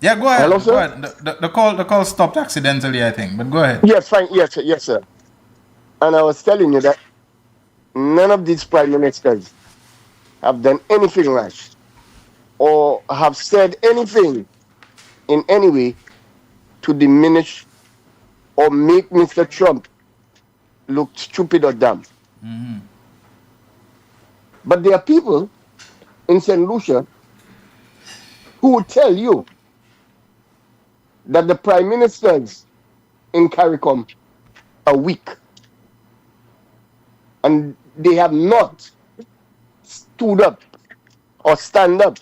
Yeah, go ahead. Hello, sir? Go ahead. The call stopped accidentally, I think, but go ahead. Yes, fine. Yes, sir. And I was telling you that none of these prime ministers have done anything rash or have said anything in any way to diminish or make Mr. Trump look stupid or dumb. Mm-hmm. But there are people in St. Lucia who will tell you that the prime ministers in CARICOM are weak. And they have not stood up or stand up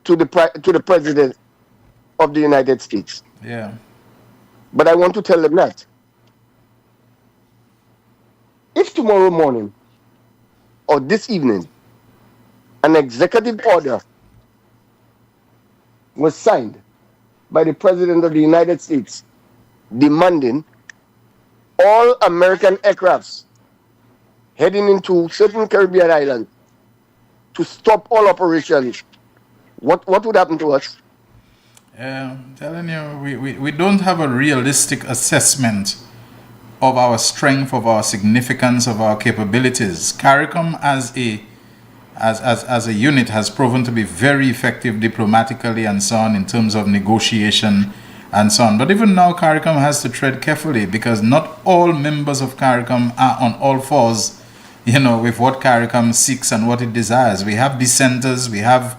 to the president of the United States. Yeah. But I want to tell them that if tomorrow morning or this evening an executive order was signed by the President of the United States demanding all American aircrafts heading into certain Caribbean islands to stop all operations, what would happen to us? I'm telling you, we don't have a realistic assessment of our strength, of our significance, of our capabilities. CARICOM as a unit has proven to be very effective diplomatically and so on in terms of negotiation and so on. But even now, CARICOM has to tread carefully because not all members of CARICOM are on all fours, with what CARICOM seeks and what it desires. We have dissenters, we have,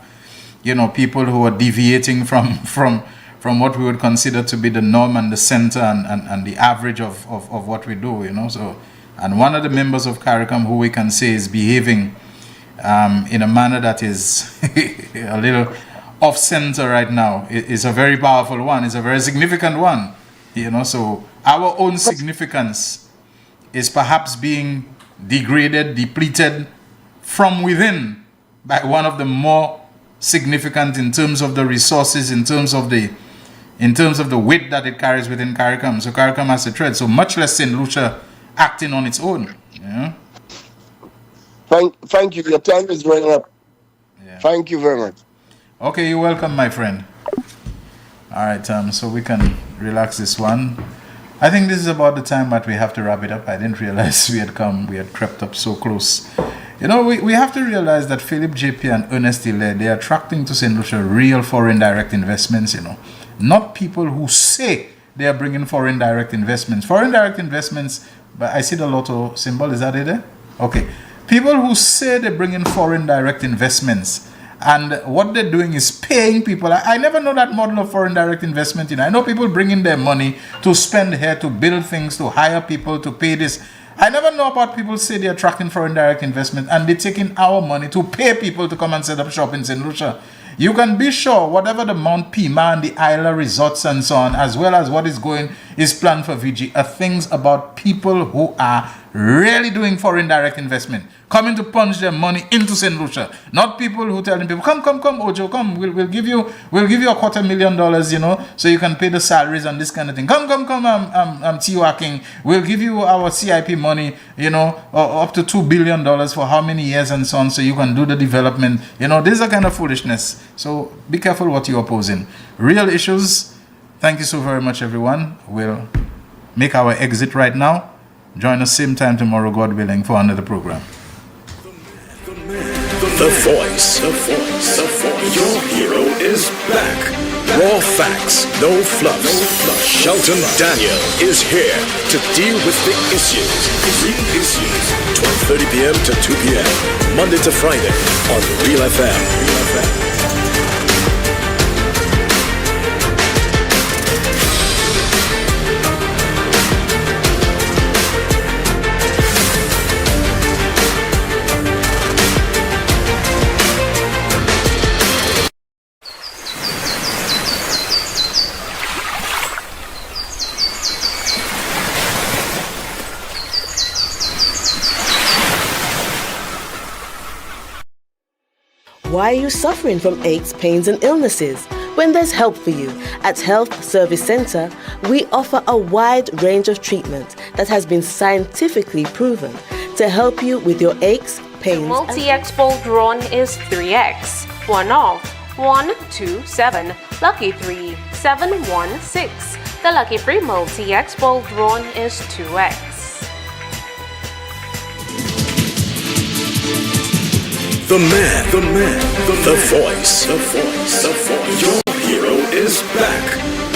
people who are deviating from what we would consider to be the norm and the center and the average of what we do, So, and one of the members of CARICOM who we can say is behaving in a manner that is a little off-center right now is a very powerful one, is a very significant one, So our own significance is perhaps being degraded, depleted from within by one of the more significant in terms of the resources, in terms of the weight that it carries within CARICOM. So CARICOM has to tread. So much less St. Lucia acting on its own. Thank you. Your time is running up. Yeah. Thank you very much. Okay, you're welcome, my friend. All right, so we can relax this one. I think this is about the time that we have to wrap it up. I didn't realize we had crept up so close. We have to realize that Philip JP and Ernest Hilaire, they are attracting to St. Lucia real foreign direct investments, Not people who say they are bringing foreign direct investments. Foreign direct investments, but I see the lotto symbol, is that it there? Okay. People who say they're bringing foreign direct investments and what they're doing is paying people. I never know that model of foreign direct investment. I know people bringing their money to spend here, to build things, to hire people, to pay this. I never know about people say they're attracting foreign direct investment and they're taking our money to pay people to come and set up shop in St. Lucia. You can be sure whatever the Mount Pima and the Isla resorts and so on, as well as what is planned for VG, are things about people who are really doing foreign direct investment, coming to punch their money into St. Lucia. Not people who telling people, come, Ojo, come, we'll give you $250,000, so you can pay the salaries and this kind of thing. Come, I'm Tiwa King. We'll give you our CIP money, up to $2 billion for how many years and so on, so you can do the development. These are kind of foolishness. So be careful what you're opposing. Real issues. Thank you so very much, everyone. We'll make our exit right now. Join us same time tomorrow, God willing, for another program. The voice. Your hero is back. Raw facts, no fluffs. Shelton Daniel is here to deal with the issues. 12:30 p.m. to 2 p.m. Monday to Friday on Real FM. Why are you suffering from aches, pains and illnesses? When there's help for you. At Health Service Center, we offer a wide range of treatment that has been scientifically proven to help you with your aches, pains. Multi-X drone is 3X. One off. 127. Lucky 3. 716. The Lucky 3 Multi-X drone is 2X. The man, the voice. Your hero is back.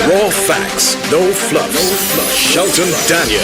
Raw facts, no fluffs. Shelton Daniel